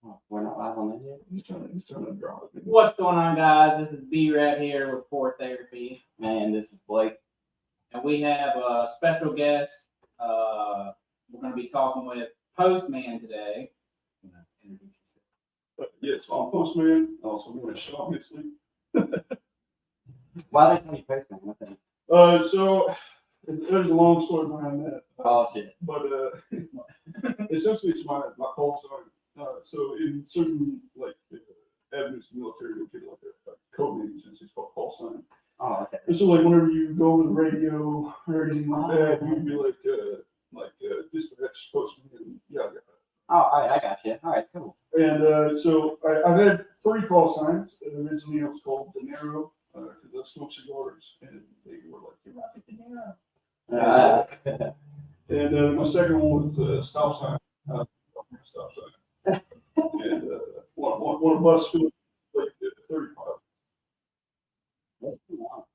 Oh, we're not live on that yet. He's trying to draw it. What's going on, guys? This is B right here with Poor Therapy, And this is Blake. and we have a special guest. We're going to be talking with Postman today. Yes, I'm Postman. Also, I'm going to show me sleep. Why they call you Postman? I think. So there's a long story behind that. Oh shit. But essentially, it's my call sign. So in certain avenues of the military, you'll get like a code name, since it's called call sign. Oh, okay. And so like whenever you go over the radio or anything like that, you'd be like dispatch Postman and yada yada. Oh, all right, I got you. All right, cool. And so I've had 3 call signs. Originally it was called Dinero, because I smoked cigars, and they were like, "You're not the Dinero." And my second one was stop sign. Stop sign. And one of us was like 35. That's cool.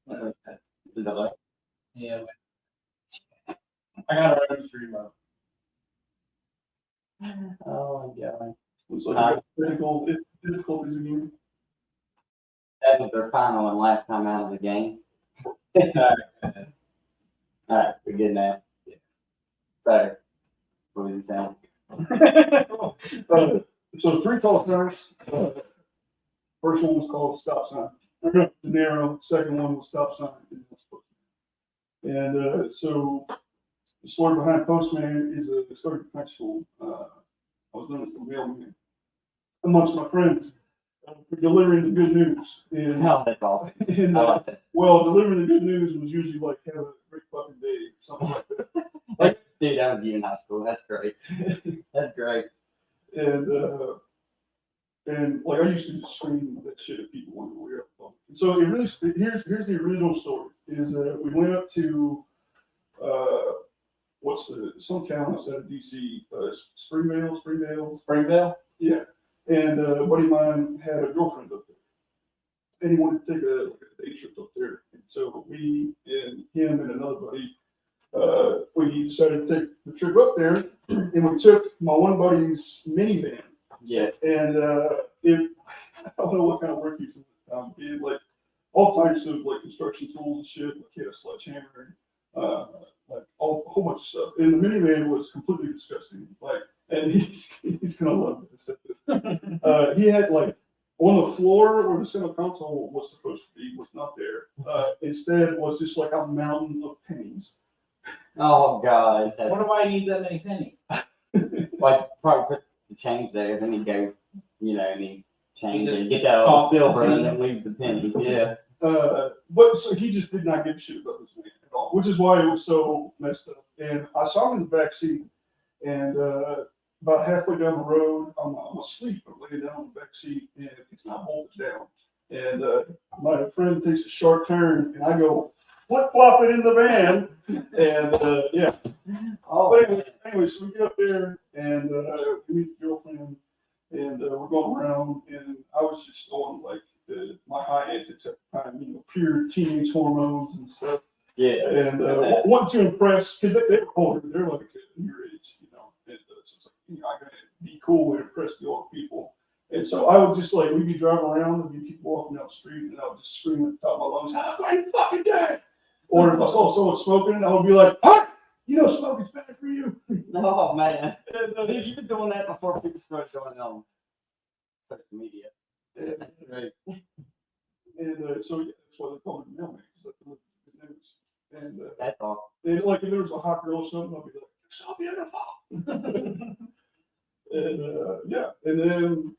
It's a delay. Yeah. I got a road stream up. Oh my god. It was like difficulties again. That was their final and last time out of the game. All right, we're good now. Yeah. So, what was he saying? So 3 call signs. First one was called stop sign. Dinero. Second one was stop sign. And so the story behind Postman is a story from high school. I was known as the mailman amongst my friends for delivering the good news. And, Oh, that's awesome. and I like that. well, delivering the good news was usually like have a great fucking day, something like that. Dude, that was you in high school. That's great. That's great. And like I used to just scream that shit at people when we were up. So it really here's the original story. Is we went up to some town outside of DC, Springville? Yeah. And a buddy of mine had a girlfriend up there, and he wanted to take a day trip up there. And so we and him and another buddy, we decided to take the trip up there, and we took my one buddy's minivan. Yeah. And I don't know what kind of work he did. He had like all types of like construction tools and shit. Like he had a sledgehammer, like a whole bunch of stuff. And the minivan was completely disgusting. Like, and he's gonna love this. He had like on the floor where the center console was supposed to be was not there. Instead was just like a mountain of pennies. Oh god. I wonder why he needs that many pennies. Like probably puts the change there, then he goes, and he changes just and gets out all the silver and pennies. then leaves the pennies. Yeah. But so he just did not give a shit about this man at all, which is why it was so messed up. And I saw him in the back seat, and about halfway down the road, I'm asleep. I'm laying down in the back seat, and it's not bolted down. And my friend takes a sharp turn, and I go flip flop it in the van, and yeah. Oh. But anyway, so we get up there, and we meet the girlfriend, and we're going around, and I was just on like my high end at the time, pure teenage hormones and stuff. Yeah. And wanted to impress, because they're older, they're like your age, and so it's like, I gotta be cool and impress the older people. And so I would just like, we'd be driving around and be people walking down the street, and I would just scream at the top of my lungs, "Have a great fucking day!" Or if I saw someone smoking, I would be like, "What? Smoking's bad for you." Oh man. And, You've been doing that before people started going on social media. That's great. And so yeah, that's why they call me mailman, because I deliver good news. And That's awesome. like if there was a hot girl or something, I'd be like, "You're so beautiful." And yeah, and then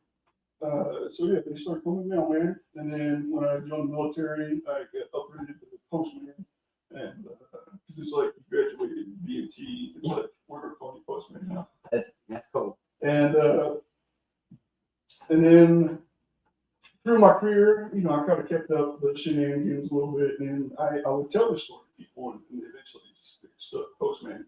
so yeah, they started calling me mailman. And then when I joined the military, I got upgraded to the postman. And because it's like you graduated BMT, it's like we're gonna call you postman now. That's cool. And then through my career, I kind of kept up the shenanigans a little bit, and I would tell the story to people, and eventually just stuck postman.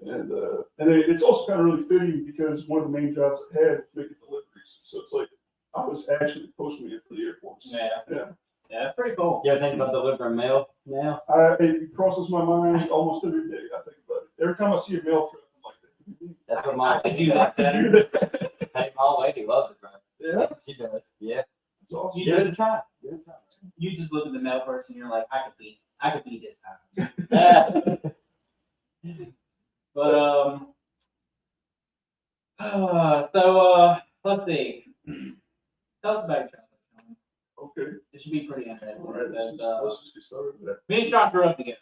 And then it's also kind of really fitting because one of the main jobs I had was making deliveries, so it's like I was actually the postman for the Air Force. Yeah, that's pretty cool. You ever think about delivering mail now? It crosses my mind almost every day. I think about it. Every time I see a mail truck, I'm like, That's what my I could lady do that better. Hey, my lady loves it, bro. Yeah, She does. Yeah. it's awesome. You Give it a try. Give it a try. You just look at the mail person, you're like, I could be this time. Yeah. But let's see. Tell us about your childhood. Okay. It should be pretty interesting. All right. Because, Let's just get started with that. me and Sean grew up together.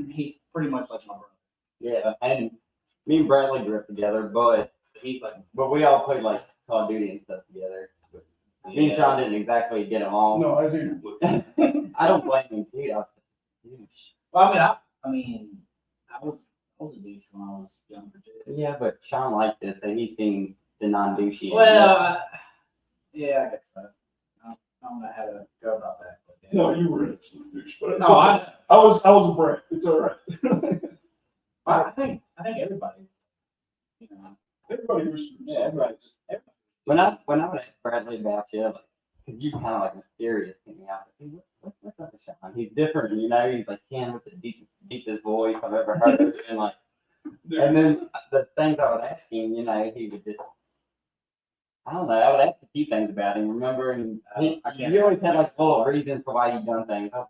He's pretty much like my brother. Yeah. And me and Bradley grew up together, but He's like, we all played like Call of Duty and stuff together. Me and Sean didn't exactly get along. No, I do. I don't blame him, dude. I was douche. well, I mean, I was a douche when I was younger too. Yeah, but Sean liked this, so he's seen the non-douchey. Well, yeah, I guess so. I don't know how to go about that. But yeah. No, you were an absolute douche. But No, I was a brat. It's all right. I think everybody, you know, Everybody was. everybody. When I would ask Bradley about you, like, cause you kind of like mysterious to me. I was like, hey, what's up with Sean? He's different, you know. He's like Ken with the deepest voice I've ever heard, and like, and then the things I would ask him, you know, he would just, I don't know. I would ask a few things about him. Remember, and you always had like little reasons for why you done things. I was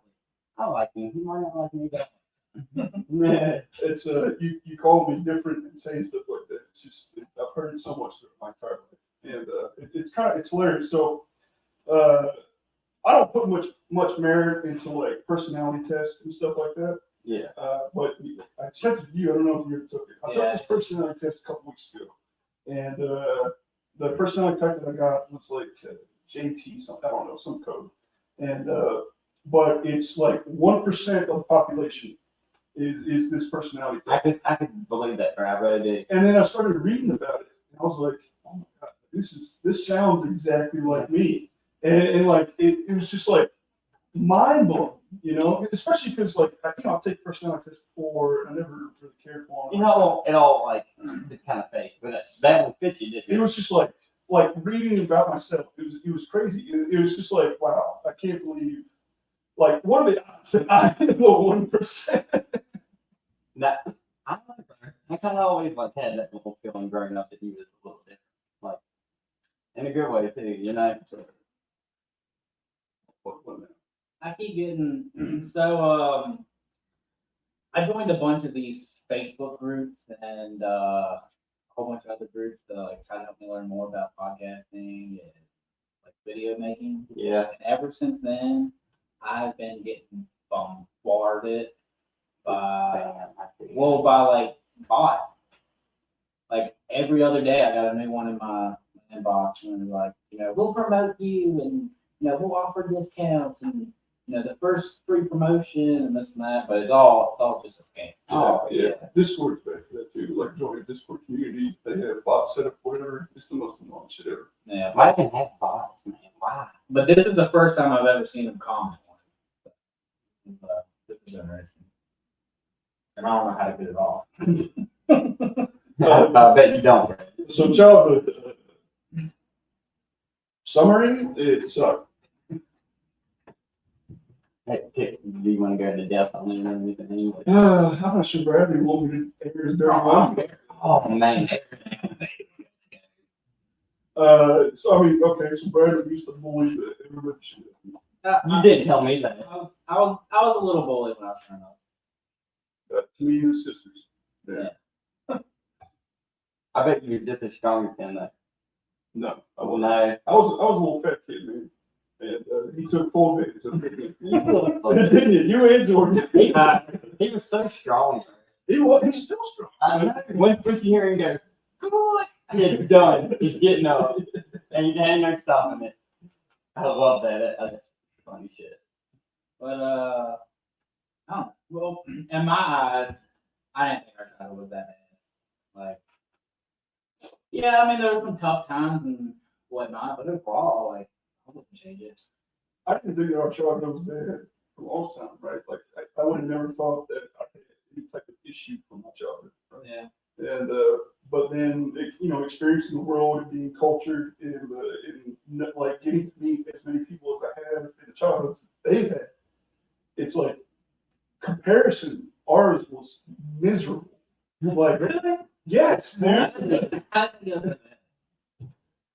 like, I like him. He might not like me, but. It's you call me different and saying stuff like that. It's just I've heard it so much through my entire life, and it's hilarious. So I don't put much merit into like personality tests and stuff like that. Yeah. But I sent it to you. I don't know if you ever took it. I took this personality test a couple weeks ago, and the personality type that I got was like JT something. I don't know, some code, and but it's like 1% of the population is this personality type. I could believe that, bro. I really did. And then I started reading about it, and I was like, oh my god, this sounds exactly like me, and like it was just like mind blowing, you know, especially because like I've taken personality tests before, and I never really cared for them. You know, it all like it's kind of fake, but that one fits you, didn't It it? was just like reading about myself. It was crazy. It was just like, wow, I can't believe. Like, what are the odds that I am a 1%? That I kind of always like had that little feeling growing up that he was a little different, like in a good way too, you know. I keep getting so I joined a bunch of these Facebook groups and a whole bunch of other groups to like try to help me learn more about podcasting and like video making. Yeah. And ever since then, I've been getting bombarded by like bots. Like every other day, I got a new one in my inbox, and they're like, you know, we'll promote you, and you know, we'll offer discounts, and you know, the first free promotion, and this and that. But it's all just a scam. Oh Yeah. Discord's back to that too. Like join a Discord community, they have bots set up, whatever. It's the most annoying shit ever. Yeah. Why even have bots, man? Why? But this is the first time I've ever seen them comment on it. This is interesting. And I don't know how to do it all. I bet you don't. So childhood summary, it sucked. Hey, do you want to go into depth on it or anything? I'm not sure Bradley want me to air his dirty laundry. Oh man. So I mean, okay, so Bradley used to bully the everybody should. You didn't tell me that. I was a little bullied when I was growing up. To me and his sisters. Yeah. I bet you were just as strong as him though. No, I Well, wasn't. no. I was a little fat kid, man. And he took full advantage of it. You Didn't you? You and Jordan. he was so strong. He's still strong. I know. Once you hear him go, good, it's done. He's getting up. And you ain't no stopping it. I love that. That's funny shit. But I don't know. Well, in my eyes, I didn't think our childhood was that bad. Like, yeah, I mean, there were some tough times and whatnot, but overall, like, I wouldn't change it. I didn't think our childhood was bad for a long time, right? Like I would have never thought that I had any type of issue from my childhood. Right? Yeah. And but then experiencing the world and being cultured and like getting to meet as many people as I have in the childhood they've had, it's like comparison. Ours was miserable. Like Really? Yes, dude.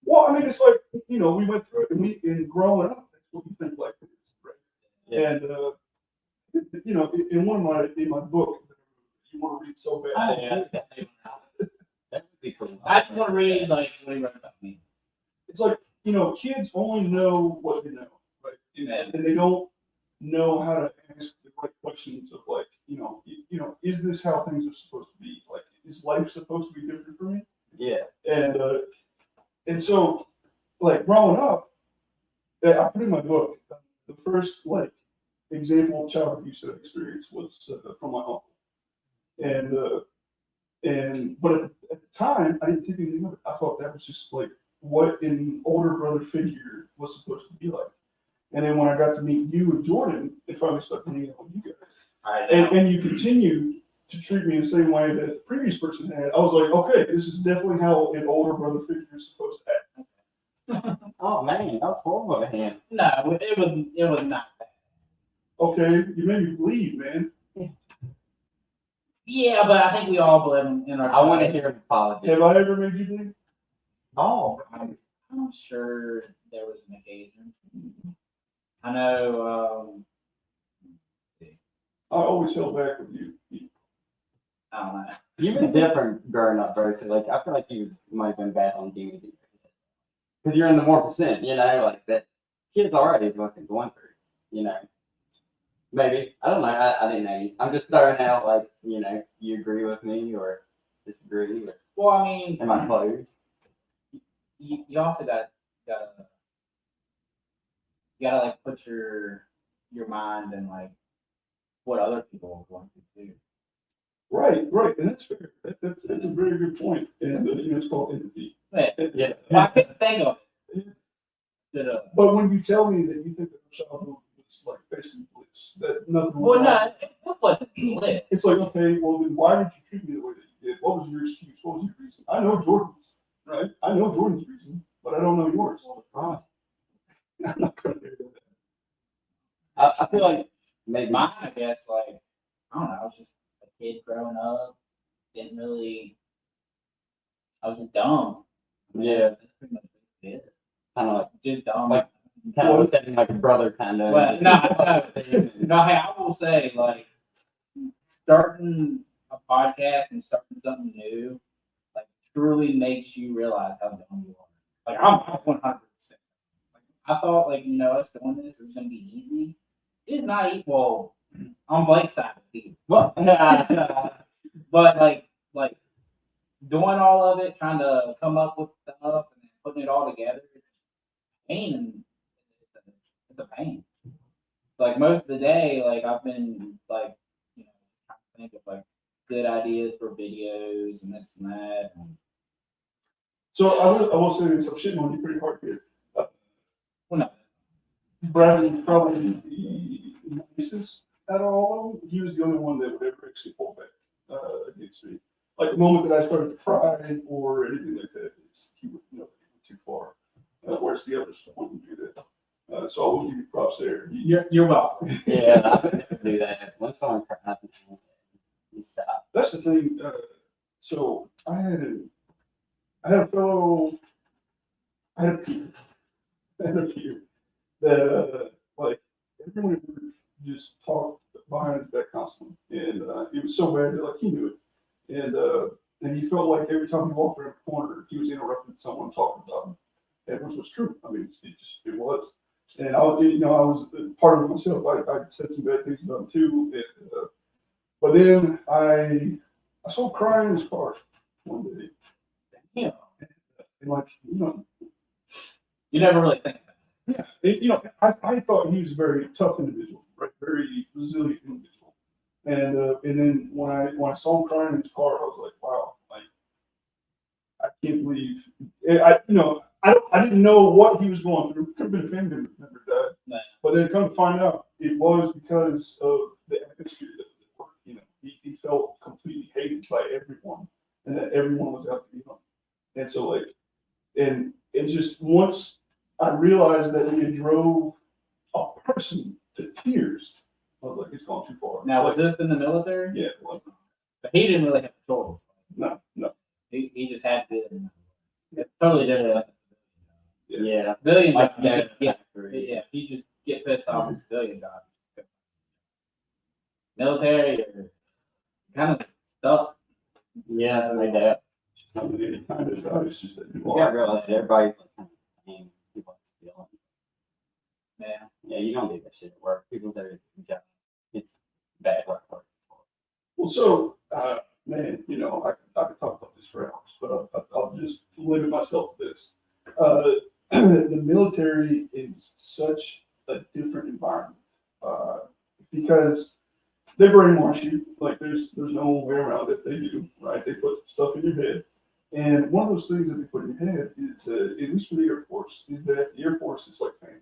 Well, I mean, it's like, you know, we went through it, and in growing up, that's what we think life is, right? Yeah. And you know, in my book, you want to read so bad. That would be cool. I just want to read like what he wrote about me. It's like, you know, kids only know what they know, right? Yeah. And they don't know how to ask the right questions of like, you know, is this how things are supposed to be? Like, is life supposed to be different for me? Yeah. And so, like growing up, I put in my book the first like example of child abuse that I experienced was from my uncle, but at the time I didn't think anything of it. I thought that was just like what an older brother figure was supposed to be like. And then when I got to meet you and Jordan, it finally started hanging out with you guys. And you continue to treat me the same way that the previous person had. I was like, okay, this is definitely how an older brother figure is supposed to act. Oh man, that was horrible of him. No, it was not that. Okay, you made me bleed, man. Yeah, but I think we all blame in our. I want to hear his apology. Have I ever made you bleed? Oh, I'm sure there was an occasion. I know. I always held back with you. I don't know. you've been different growing up, bro. So like, I feel like you might have been bad on demons because you're in the more percent. You know, like that. Kids already fucking going through. You know, maybe I don't know. I didn't know you. I'm just throwing out like, you know, you agree with me or disagree. Or, Well, I mean, am I close? you also gotta like put your mind in like what other people are going through too. Right, and that's fair. That's a very good point. And you know, it's called empathy. Yeah. Well, I couldn't think of it. But when you tell me that you think that your childhood was like basically bliss, that nothing. Well, no, it wasn't bliss. It's like, okay, well then why did you treat me the way that you did? What was your excuse? What was your reason? I know Jordan's, right? I know Jordan's reason, but I don't know yours. Right. I'm not gonna do that. I feel like maybe Mine, I guess, like, I don't know, I was just a kid growing up. Didn't really, I was just dumb. Yeah. That's pretty much it. kind of like Just dumb. Like- kind of looked at him like a brother, kind of. But no, hey, I will say, like, starting a podcast and starting something new, like, truly makes you realize how dumb you are. Like, I'm 100%. Like, I thought, like, you know, us doing this was going to be easy. It's not equal. On Blake's side, it's easy. But like doing all of it, trying to come up with stuff and then putting it all together, it's pain and it's a pain. Like most of the day, like I've been like, you know, trying to think of like good ideas for videos and this and that. And, So I will say this, I'm shitting on you pretty hard here. well, no. Bradley probably the nicest out of all of them. He was the only one that would ever actually pull back against me. Like the moment that I started to cry or anything like that, he would, you know, too far. Whereas the others wouldn't do that. So I will give you props there. You're welcome. Yeah, I would never do that. When someone cries, you stop. That's the thing. So I had a fellow, I had a peer that like everyone would just talk behind his back constantly, and it was so bad that like he knew it, and he felt like every time he walked around the corner, he was interrupting someone talking about him, and which was true. I mean, it was. And I was, you know, I was part of it myself. I said some bad things about him too, and, but then I saw him crying in his car one day. Yeah. And like, you know, You never really think about yeah, you know, I thought he was a very tough individual, right? Very resilient individual. And then when I saw him crying in his car, I was like, wow, like I can't believe. I didn't know what he was going through. Could have been a family member died, No. but then come to find out, it was because of the atmosphere that was at work. You know, he felt completely hated by everyone, and that everyone was out to get him. And so like, and just once I realized that he had drove a person to tears, I was like, it's gone too far. it. Now, was this in the military? Yeah, well, But he didn't really have a choice. No. He just had to. It's totally different. Yeah. Civilian Like job, you that. just get, yeah, you just get pissed off with civilian job. Military or kind of stuff. Yeah, like that. I mean, it kind of is, it's just that you You gotta realize that everybody's like kind of the same. People like stealing. Yeah. Yeah, you don't do that shit at work. People say it's a job. It's bad work. Well, so, man, I could talk about this for hours, but I'll just limit myself to this. The military is such a different environment because they brainwash you. Like there's no way around it. They do, right? They put stuff in your head, and one of those things that they put in your head is, at least for the Air Force, is that the Air Force is like family,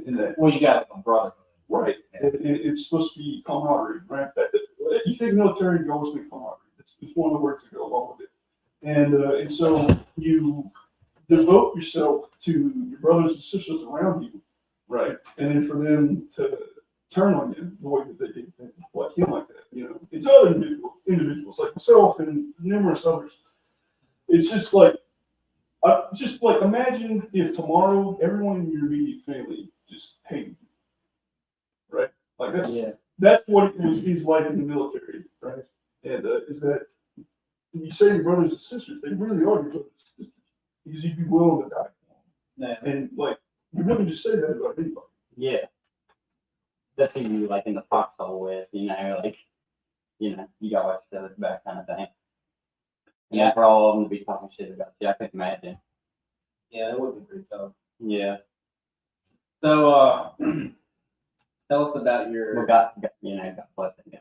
and that Well, you got a brother. right, it's supposed to be camaraderie, right? You think military, you always think camaraderie. It's one of the words that go along with it, and so you devote yourself to your brothers and sisters around you, right? And then for them to turn on you the way that they did, like him, like that, it's other individuals like myself and numerous others. It's just like, imagine if tomorrow everyone in your immediate family just hated you, right? Like that's what he's like in the military, right? And is that when you say your brothers and sisters, they really are your brothers and sisters because you'd be willing to die for them. Yeah. And like, you wouldn't just say that about anybody. Yeah. That's who you like in the foxhole with, like, you got watch the back kind of thing. Yeah, for all of them to be talking shit about you, I couldn't imagine. Yeah, that would be pretty tough. Yeah. So, tell us about your. Well, got blessed him.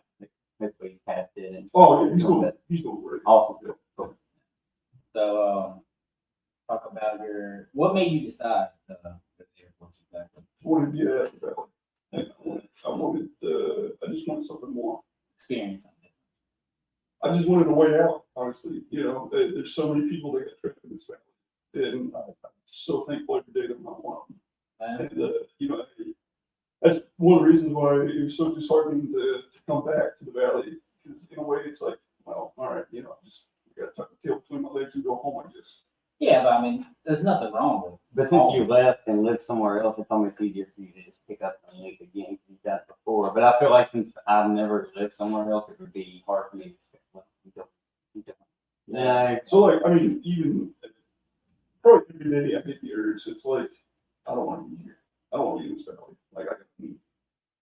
Hopefully he's passed it. And Oh, yeah, he's doing great. Awesome. Yeah. So, talk about what made you decide to go to the Air Force exactly? I wanted to get out of the valley. I just wanted something more. Experience something. I just wanted a way out, honestly. There's so many people that get trapped in this valley. And I'm so thankful every day that I'm not one of them. And, that's one of the reasons why it was so disheartening to come back to the valley. Because in a way, it's like, well, all right, just got to tuck the tail between my legs and go home, I guess. Yeah, but I mean, there's nothing wrong with it. But since you left and lived somewhere else, it's almost easier for you to just pick up and live again because you've done it before. But I feel like since I've never lived somewhere else, it would be hard for me to expect. Yeah. So, like, I mean, even probably every day I get the urge. It's like, I don't want to be here. I don't want to be in this valley. Like, I got to leave.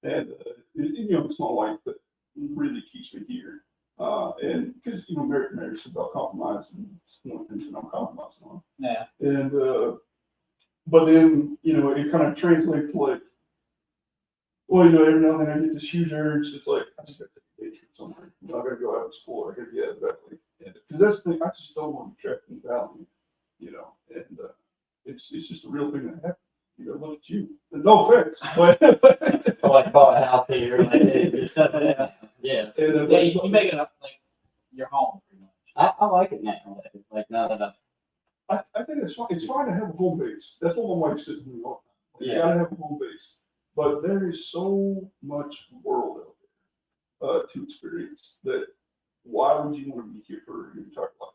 And, it's my wife that really keeps me here. And because, marriage is about compromise, and it's one of the things that I'm compromising on. Yeah. And, but then, it kind of translates to like, well, every now and then I get this huge urge. It's like, I just got to take a day trip somewhere. I got to go out and explore. I got to get out of the valley. Because that's the thing, I just don't want to be trapped in the valley, and it's just a real thing that happens. Look at you. No offense, but like bought a house here, like you're settled in. Yeah. And, Yeah, you make it up like your home pretty much. I like it now. Like now that I think it's fine. It's fine to have a home base. That's what my wife says to me all the time. You Yeah. gotta have a home base. But there is so much world out there to experience that why would you want to be here for your entire life?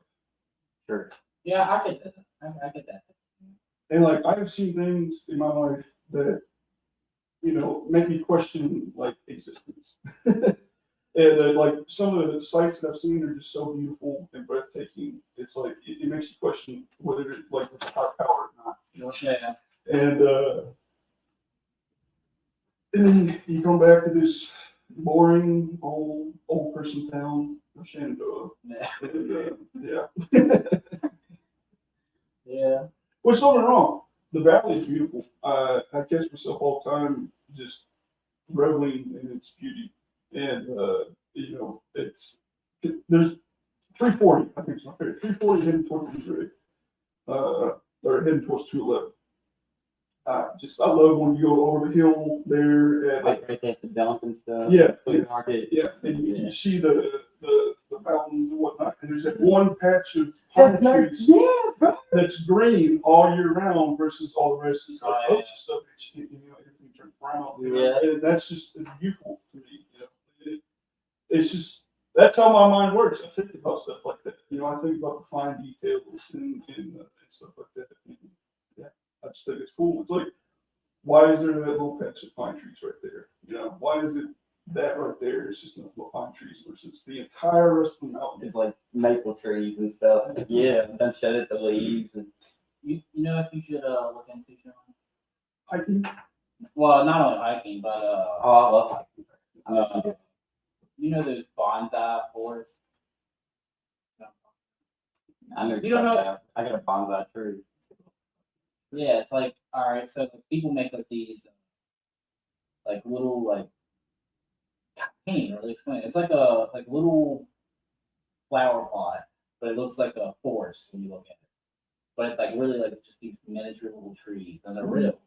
Sure. Yeah, I get that. I get that. And like I have seen things in my life that, make me question like existence. And like some of the sights that I've seen are just so beautiful and breathtaking. It's like it makes you question whether it's like it's a high power or not. Yeah. And then you come back to this boring old person town of Shenandoah. Yeah. And, yeah. Yeah. Well, something wrong. The valley is beautiful. I catch myself all the time just reveling in its beauty. And, there's 340, I think it's my favorite. 340 heading towards Missouri. Or heading towards 211. I love when you go over the hill there. And, Like right there at the dump and stuff. Yeah. Food market. Yeah, and you see the mountains and whatnot, and there's that one patch of palm trees that's green all year round versus all the rest is like oaks and stuff. Everything turns brown. Yeah. And that's just beautiful to me. It's just that's how my mind works. I think about stuff like that. You know, I think about the fine details and stuff like that. And, yeah, I just think it's cool. It's like, why is there that little patch of pine trees right there? You know, why is it that right there? It's just nothing but pine trees versus the entire rest of the mountain. It's like maple trees and stuff. Yeah, then shed it the leaves and You know if you should look into Sean? Hiking. Well, not only hiking, but oh, I love hiking. I love hiking. you know those bonsai forests. I know. You don't know? I got a bonsai tree. Yeah, it's like all right. So people make like these like little like I can't even really explain it. It's like a little flower pot, but it looks like a forest when you look at it. But it's like really like just these miniature little trees, and they're real,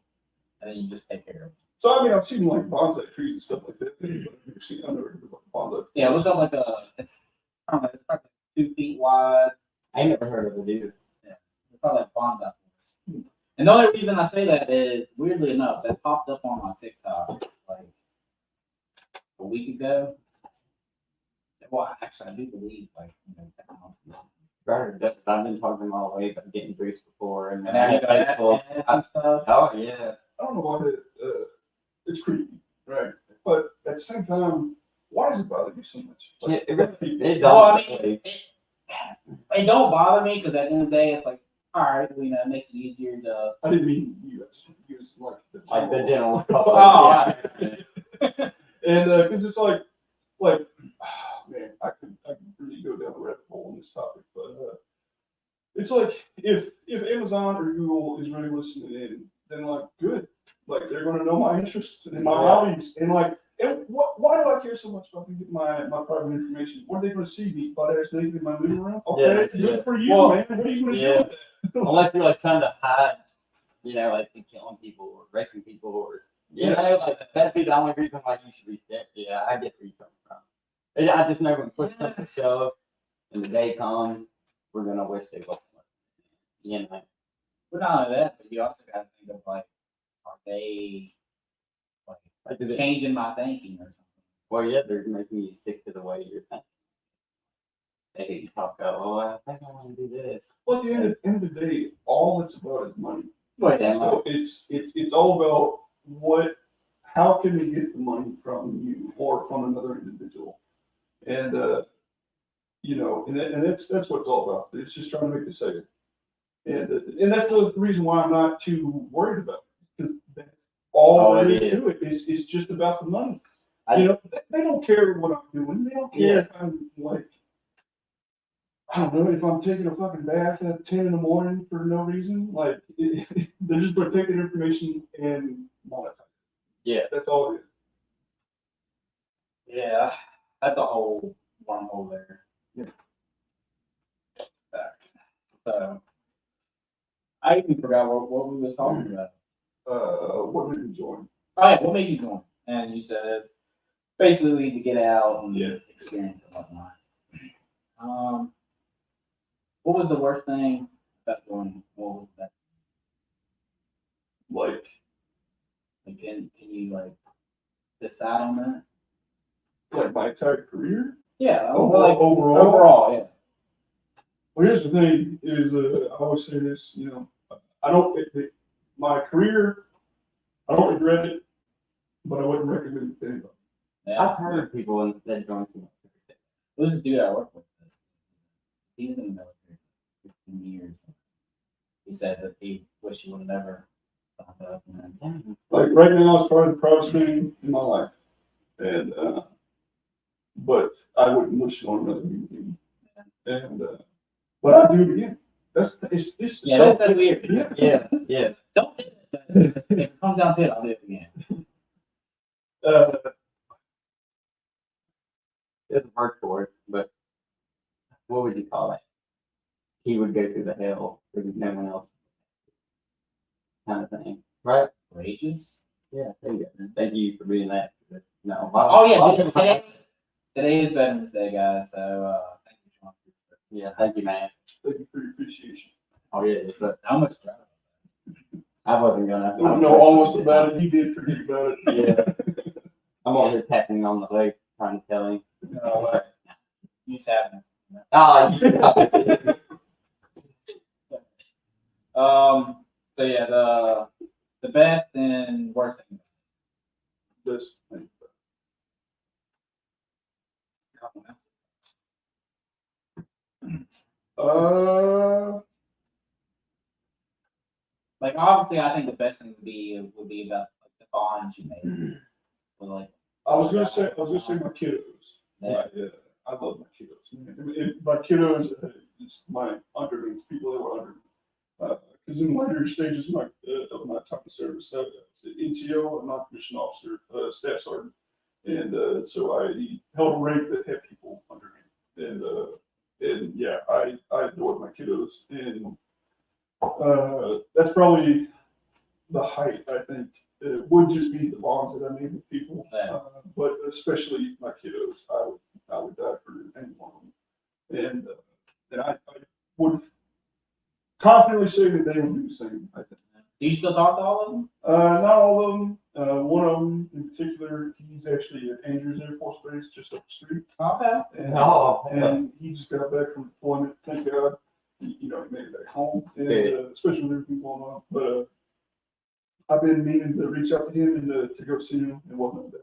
and then you just take care of them. So I mean, I've seen like bonsai trees and stuff like that. But I've never heard of bonsai. Yeah, it looks like it's I don't know, it's probably 2 feet wide. I ain't never heard of it either. Yeah, it's probably like bonsai forest. And the only reason I say that is, weirdly enough, that popped up on my TikTok like a week ago. Well, actually, I do believe like technology. Right, I've been talking all the way about getting boots before, and And I got ads and stuff. Oh yeah. I don't know why it's creepy, right? But at the same time, why does it bother you so much? Like, It don't. Well, I mean, it don't bother me because at the end of the day, it's like, all right, you know, it makes it easier to. I didn't mean you. I just used Like the general. Oh, yeah. And because it's like, man, I could really go down a rabbit hole on this topic, but it's like if Amazon or Google is really listening in, then like good, like they're going to know my interests and my hobbies, and like, and why do I care so much about my private information? What are they going to see me butt ass naked in my living room? Okay, good for you, man. What are you going to do with that? Unless you're like trying to hide, you know, like killing people or raping people or you know, like that'd be the only reason why you should be scared. Yeah, I get where you're coming from. I just know when push comes to shove and the day comes, we're gonna wish they would. You know. But not only that, but you also got to think of like, are they like changing my thinking or something? Well, yeah, they're making you stick to the way you're thinking. They talk about, oh, I think I want to do this. Well, at the end of the day, all it's about is money. Right, So it's all about how can we get the money from you or from another individual, and you know, and that's what it's all about. It's just trying to make the sale, and that's the reason why I'm not too worried about it, because that's all there is to it. It's just about the money. You know, they don't care what I'm doing. They don't care if I'm like, I don't know, if I'm taking a fucking bath at 10 in the morning for no reason. Like, they're just going to take that information and monetize it. Yeah. That's all it is. Yeah, that's a whole wormhole there. Yeah. So, I even forgot what we was talking about. What made you join? Oh yeah, what made you join? And you said basically to get out and experience and whatnot. What was the worst thing about joining? What was that? Like, can you like decide on that? like my entire career? Yeah, overall, yeah. Well, here's the thing: is I always say this. You know, I don't. My career, I don't regret it, but I wouldn't recommend it to anybody. Yeah. I've heard people that join some. There's a dude I work with. He was in the military for 15 years. He said that he wished he would have never signed up. Like right now, it's probably the proudest thing in my life, and but I wouldn't wish it on another human being. And but I'd do it again. It's so that's weird. Yeah. Don't do it. If it comes down to it, I'll do it again. It's a word for it, but what would you call it? He would go through the hell that no one else, kind of thing, right? Courageous? Yeah, there you go. Thank you for being that. No. Oh yeah, today is Veterans Day, guys. So thank you, Sean. Yeah, thank you, man. Thank you for your appreciation. Oh yeah, it's a, How much proud? I wasn't gonna. I don't know almost about it. He did forget about it. Yeah. I'm over here tapping on the leg, trying to tell him. You have Oh, you said So yeah, the best and worst thing. This thing. Like obviously, I think the best thing would be about like the bonds you made. With, like, I was gonna say my kiddos. Yeah. Yeah, I love my kiddos. My kiddos, it's my underlings, people that were under me. Because in later stages of my time of service, I was an NCO, a non-commissioned officer, staff sergeant, and so I held a rank that had people under me, and yeah, I adored my kiddos, and that's probably the height, I think. It would just be the bonds that I made with people, Yeah. but especially my kiddos. I would die for any one of them, and I would confidently say that they would do the same. I think. Do you still talk to all of them? Not all of them. One of them in particular, he's actually at Andrews Air Force Base, just up the street. Okay. And he just got back from deployment. Thank God. He made it back home, and especially with everything going on. But I've been meaning to reach out to him and to go see him and whatnot.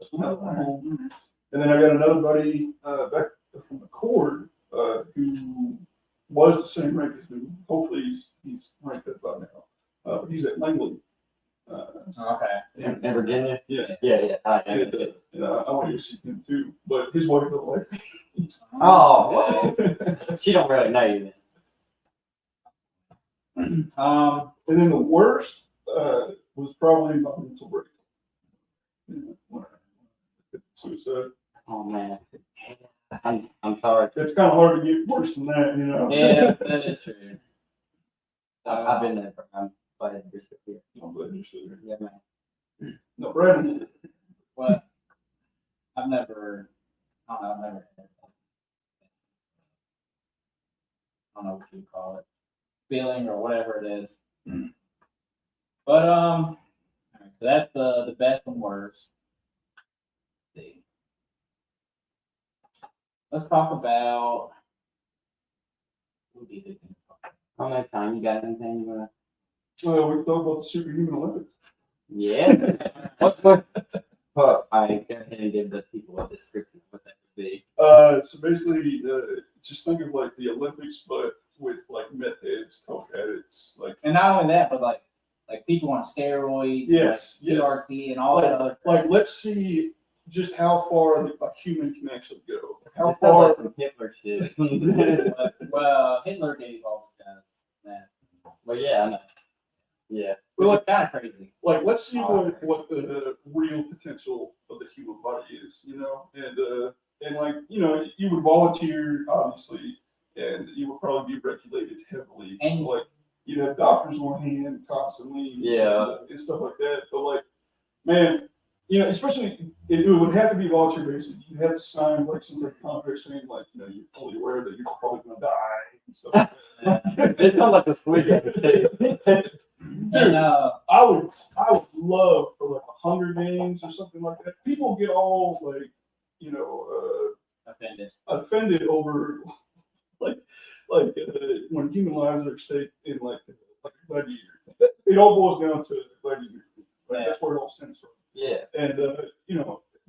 And then I got another buddy back from the Corps who was the same rank as me. Hopefully he's ranked up by now. But he's at Langley. Okay. in Virginia. Yeah. Yeah. I want to go see him too. But his wife don't like me. Oh, what? She don't really know you then. And then the worst was probably my mental break. When I suicide. Oh man. I'm sorry. It's kind of hard to get worse than that, Yeah, that is true. I've been there. I'm glad you're still here. I'm glad you're still here. Yeah, man. No, Brandon. Well, I've never had I don't know what you would call it, feeling or whatever it is. But all right, so that's the best and worst. Let's see. Let's talk about. What would be a good thing to talk about? How much time you got? Anything you wanna? We talked about the Superhuman Olympics. Yeah. What? I go ahead and give the people a description of what that would be. So basically, just think of like the Olympics, but with like meth heads, coke addicts, like. And not only that, but like people on steroids, Yes, like yes. PRP, and all that other. Like, let's see just how far a human can actually go. How It sounds like far? some Hitler shit. Well, Hitler gave all those guys that. Well, yeah, I know. Yeah. Which is kind of crazy. Like, let's see what the real potential of the human body is, and like, you would volunteer, obviously, and you would probably be regulated heavily. And like, you'd have doctors on hand constantly, Yeah. and stuff like that. But like, man, especially it would have to be volunteer based. You have to sign like some type of contract saying like, you're fully aware that you're probably gonna die and stuff like that. It sounds like a sweet episode. And I would love for like 100 games or something like that. People get all like, offended over like when human lives are at stake in like a gladiator. It all boils down to gladiator. Like, that's where it all stems from. Yeah. And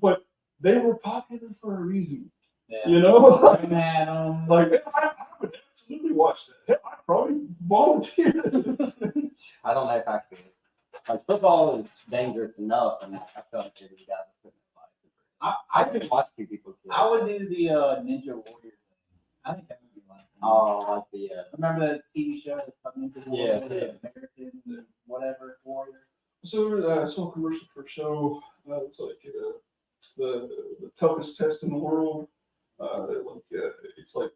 but they were popular for a reason. yeah. Like I would absolutely watch that. Hell, I'd probably volunteer. I don't know if I could. Like, football is dangerous enough, and I feel like every guy would put in I could watch two people kill. I would do the Ninja Warrior thing. I think that would be like. Oh, like the Remember that TV show that's coming into the Yeah. American whatever Warrior? So I saw a commercial for a show. It's like the toughest test in the world. It's like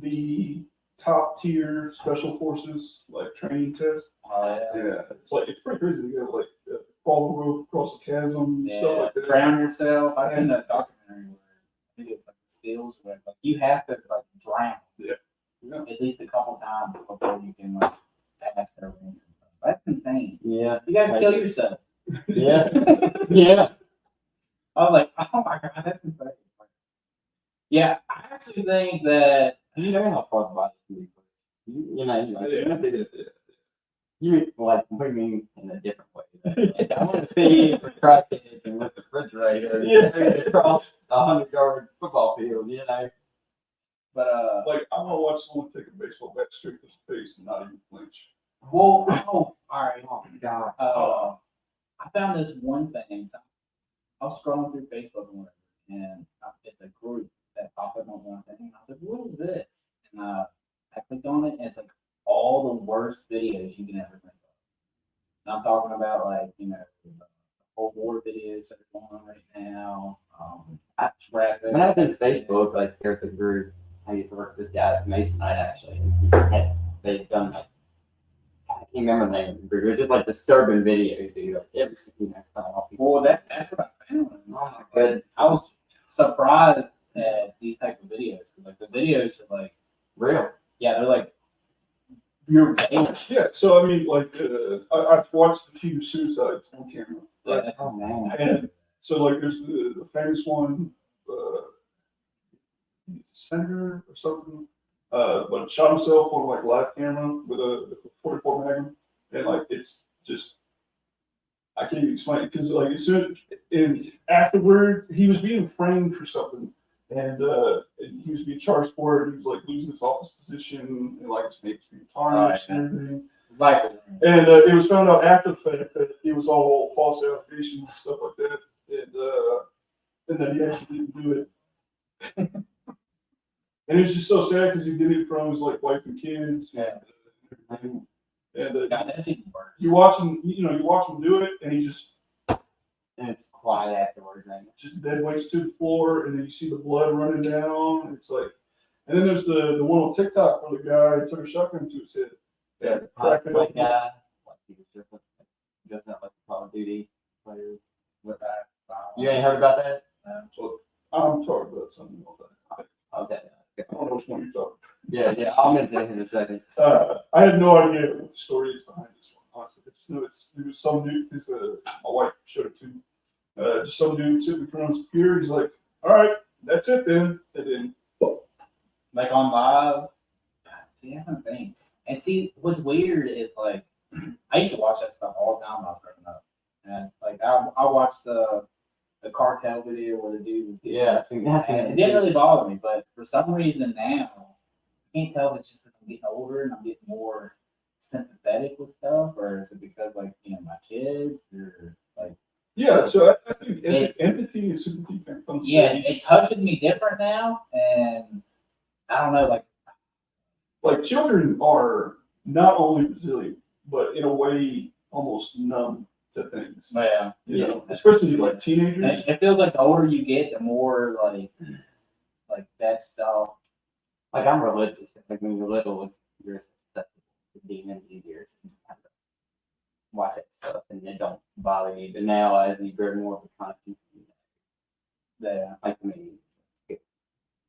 the top tier special forces like training test. Yeah, it's pretty crazy to go like crawl the rope across a chasm and stuff like that. Drown yourself. I seen that documentary where I think it's like the SEALs where like you have to like drown. Yeah. At least a couple times before you can like pass their rings and stuff. That's insane. Yeah. You gotta kill yourself. Yeah. Yeah. I was like, oh my god, that's insane. Yeah, I actually think that You know how far the body can be pushed. You know, you like, Yeah. you like moving in a different way. Like, I want to see you for crackheads and with the refrigerator across a 100-yard football field. You know. but Like, I want to watch someone take a baseball bat straight to the face and not even flinch. well, all right. Oh God. I found this one thing. So I was scrolling through Facebook and whatever, and it's a group that popped up on one thing. And I was like, "What is this?" And I clicked on it, and it's like all the worst videos you can ever think of. And I'm talking about like the whole war videos that are going on right now. Graphic. When I was in Facebook, like there's a group. I used to work with this guy at Masonite actually. They've done like I can't remember the name of the group. It was just like disturbing videos, dude. Like every time. Well, that's what I found. Oh my goodness. I was surprised at these type of videos because like the videos are like Real. yeah they're like you're Yeah, so I mean, like, I've watched a few suicides on camera. yeah, Right? that's Oh man. And so, like, there's the famous one, senator or something, but shot himself on like live camera with a 44 Magnum, and like it's just I can't even explain it because like as soon and afterward he was being framed for something, and he was being charged for it. He was like losing his office position, and like his name was being tarnished and everything. like And it was found out after the fact that it was all false allegations and stuff like that, and that he actually didn't do it. And it's just so sad because he did it from his like wife and kids. Yeah. And God, that's even worse. you watch him, you watch him do it, and he just And it's quiet afterwards, man. dead weights to the floor, and then you see the blood running down. And it's like, and then there's the one on TikTok where the guy took a shotgun to his head. Yeah, cracked it Like up. like he was just not like the Call of Duty players with that. You ain't heard about that? So I'm talking about something about that. Okay. I don't know which one you're talking. Yeah, I'll mention it in a second. I had no idea what the story is behind this one. Honestly, I just knew it was some dude. My wife showed it to me. Just some dude sitting in front of his computer. He's like, "All right, that's it then." And then, Like on live. See, that's the thing. And see, what's weird is like I used to watch that stuff all the time when I was growing up, and like I watched the cartel video where the dude was Yeah, see, that's and it didn't really bother me, but for some reason now I can't tell if it's just because I'm getting older and I'm getting more sympathetic with stuff, or is it because like my kids or like yeah. So I think empathy and sympathy can come. yeah, it touches me different now, and I don't know, like children are not only resilient, but in a way almost numb to things. yeah, You know, especially like teenagers. it feels like the older you get, the more like that stuff. like I'm religious. Like when you're little, you're susceptible to demons easier. So you have to watch that stuff, and it don't bother you. But now, as you grow more of a conscience, Yeah, like me,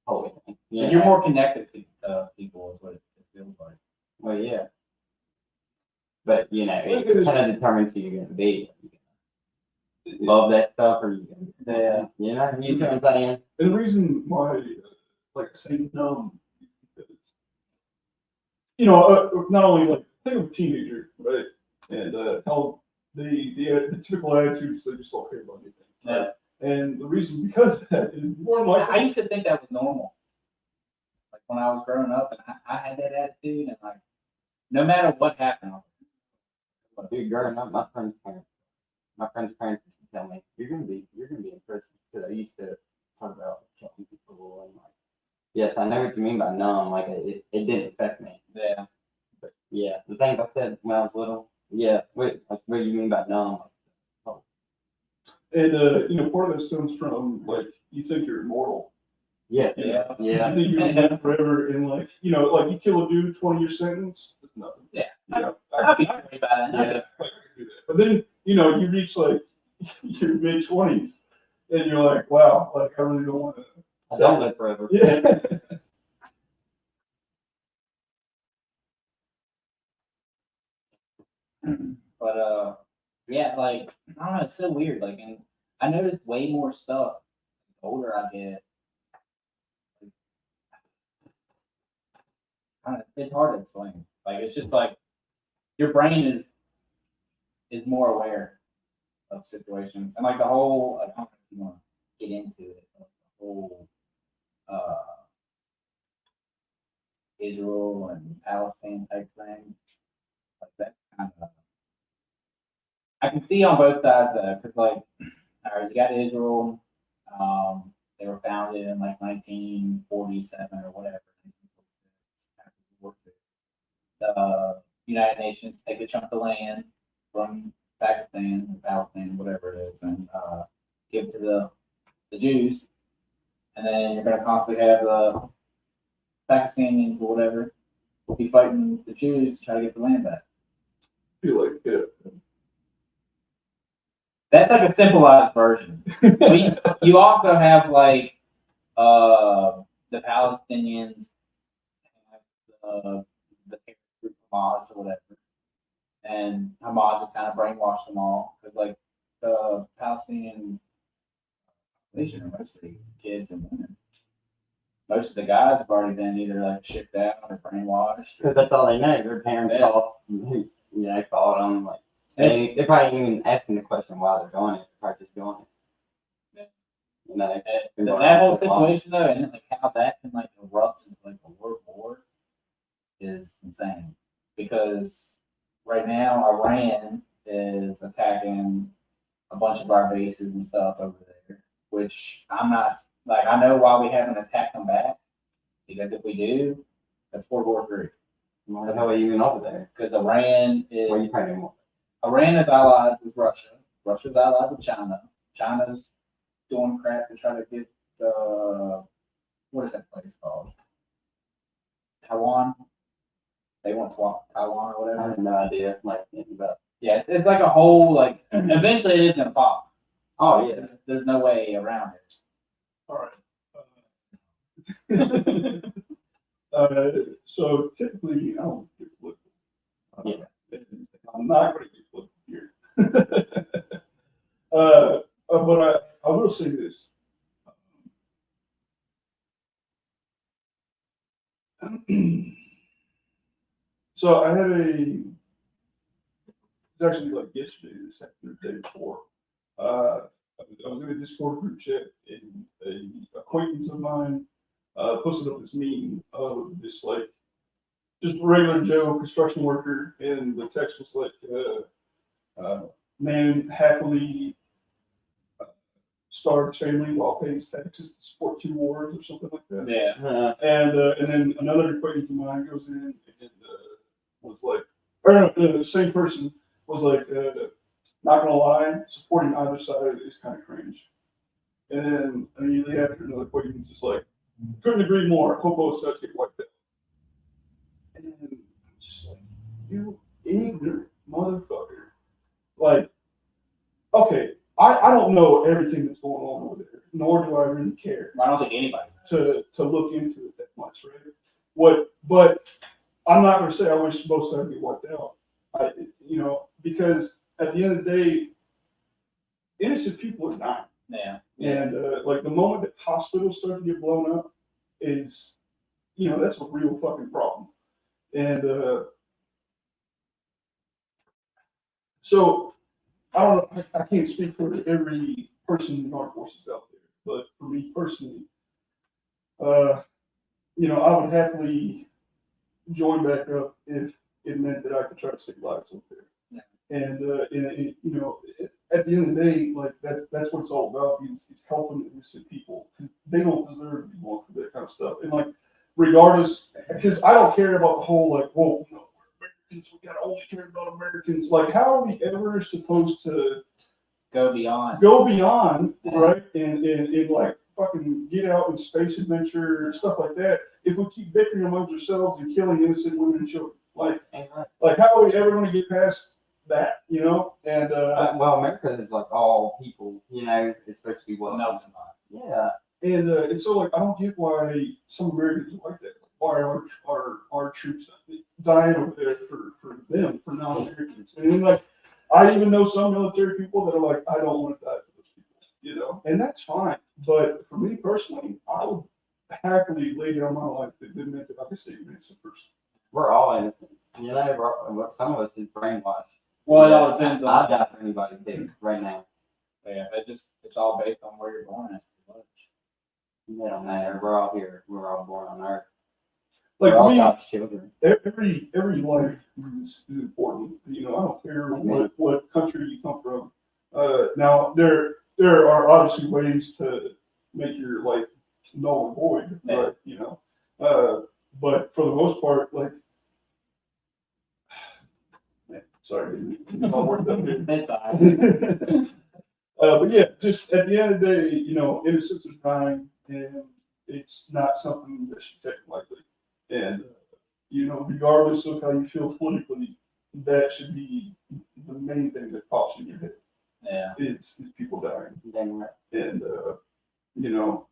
holy thing. and you're more connected to people, is what it feels like. Well, yeah. But it kind of determines who you're gonna be. You gonna love that stuff, or you gonna, Yeah. you know what I'm saying? And the reason why, like I say, numb, because, not only like think of a teenager, right? And how the typical attitudes, they just don't care about anything. Right? And the reason because of that is more like I used to think that was normal. Like when I was growing up, and I had that attitude, and like no matter what happened, I was like, Dude, growing up, my friend's parents used to tell me, you're gonna be in prison, because I used to talk about killing people and like. Yes, I know what you mean by numb. Like it didn't affect me. yeah, But yeah, the things I said when I was little. Yeah, what do you mean by numb? And part of that stems from like you think you're immortal. Yeah, yeah, yeah. You think you're gonna live forever, and like like you kill a dude, 20-year sentence, it's nothing. Yeah. I I'd be worried about that. Yeah, I could do that. But then you reach like your mid-20s, and you're like, wow, like I really don't want to. I don't live forever. Yeah. But yeah, like I don't know, it's so weird. Like, and I noticed way more stuff the older I get. it's hard to explain. Like it's just like your brain is more aware of situations, and like the whole like, I don't know if you want to get into it, like the whole uh, Israel and Palestine type thing, like that kind of. I can see on both sides though, because like, all right, you got Israel. They were founded in like 1947 or whatever. The United Nations take a chunk of land from Pakistan or Palestine, whatever it is, and give to the Jews. And then you're going to constantly have the Pakistanians or whatever be fighting the Jews to try to get the land back. I feel like, yeah. That's like a simplified version. You also have like the Palestinians, the group Hamas or whatever, and Hamas have kind of brainwashed them all because like the Palestinian population are mostly kids and women. Most of the guys have already been either like shipped out or brainwashed. Because that's all they know. Their parents all, followed them. Like they're probably even asking the question why they're going it. They're probably just going it. You know, that whole situation though, and like how that can like erupt into like a world war is insane. Because right now Iran is attacking a bunch of our bases and stuff over there, which I'm not like I know why we haven't attacked them back, because if we do, that's World War III. Why the hell are you even over there? Because Iran Well, you probably more. Iran is allied with Russia. Russia's allied with China. China's doing crap to try to get what is that place called? Taiwan. They want Taiwan or I whatever. have no idea. Like, but Yeah, it's like a whole like. Eventually, it is gonna pop. oh yeah. There's no way around it. All right. So typically, I don't get political. I'm not going to get political here. But I will say this. So I had it's actually like yesterday, this afternoon, the day before. I was in a Discord group chat, and an acquaintance of mine posted up this meme of this like just regular Joe construction worker, and the text was like, "Man happily starved family while paying taxes to support two wars," or something like that. Yeah. And then another acquaintance of mine goes in and was like, or no, the same person was like, not gonna lie, supporting either side is kind of cringe. And then immediately after, another acquaintance is like, couldn't agree more. Hope both sides get wiped out. And I'm just like, you ignorant motherfucker. Like, okay, I don't know everything that's going on over there, nor do I really care I don't think anybody. to look into it that much, right? But I'm not going to say I wish both sides get wiped out. Because at the end of the day, innocent people are dying. Yeah. And like the moment that hospitals start to get blown up is, that's a real fucking problem. And so I don't know, I can't speak for every person in the armed forces out there, but for me personally, I would happily join back up if it meant that I could try to save lives up there. Yeah. And at the end of the day, like that's what it's all about. Is helping innocent people. They don't deserve to be going through that kind of stuff. And like, regardless, because I don't care about the whole like, well, we're Americans, we gotta only care about Americans. Like, how are we ever supposed to Go beyond. Right? And like fucking get out in space adventure stuff like that. If we keep bickering amongst ourselves and killing innocent women and children, like how are we ever going to get past that? And well, America is like all people. It's supposed to be well. Melting Yeah. And so like I don't get why some Americans are like that. Why are our troops dying over there for them, for non-Americans? And then like I even know some military people that are like, I don't want to die for those people, and that's fine. But for me personally, I would happily lay down my life if it meant that I could save an innocent person. we're all innocent. You know, some of us is brainwashed. Well, it all depends on. I'll die for anybody too, right now. Yeah, it's all based on where you're born at. It don't matter. We're all here. We're all born on Earth. Like we're all to me, God's children. every life is important. You know, I don't care what country you come from. Now there are obviously ways to make your life null and void, but you know, but for the most part, like, sorry, didn't work that good. But yeah, just at the end of the day, you know, innocence is dying, and it's not something that should take lightly. And you know, regardless of how you feel politically, that should be the main thing that pops in your head. Yeah, is people dying, Dang right. and you know.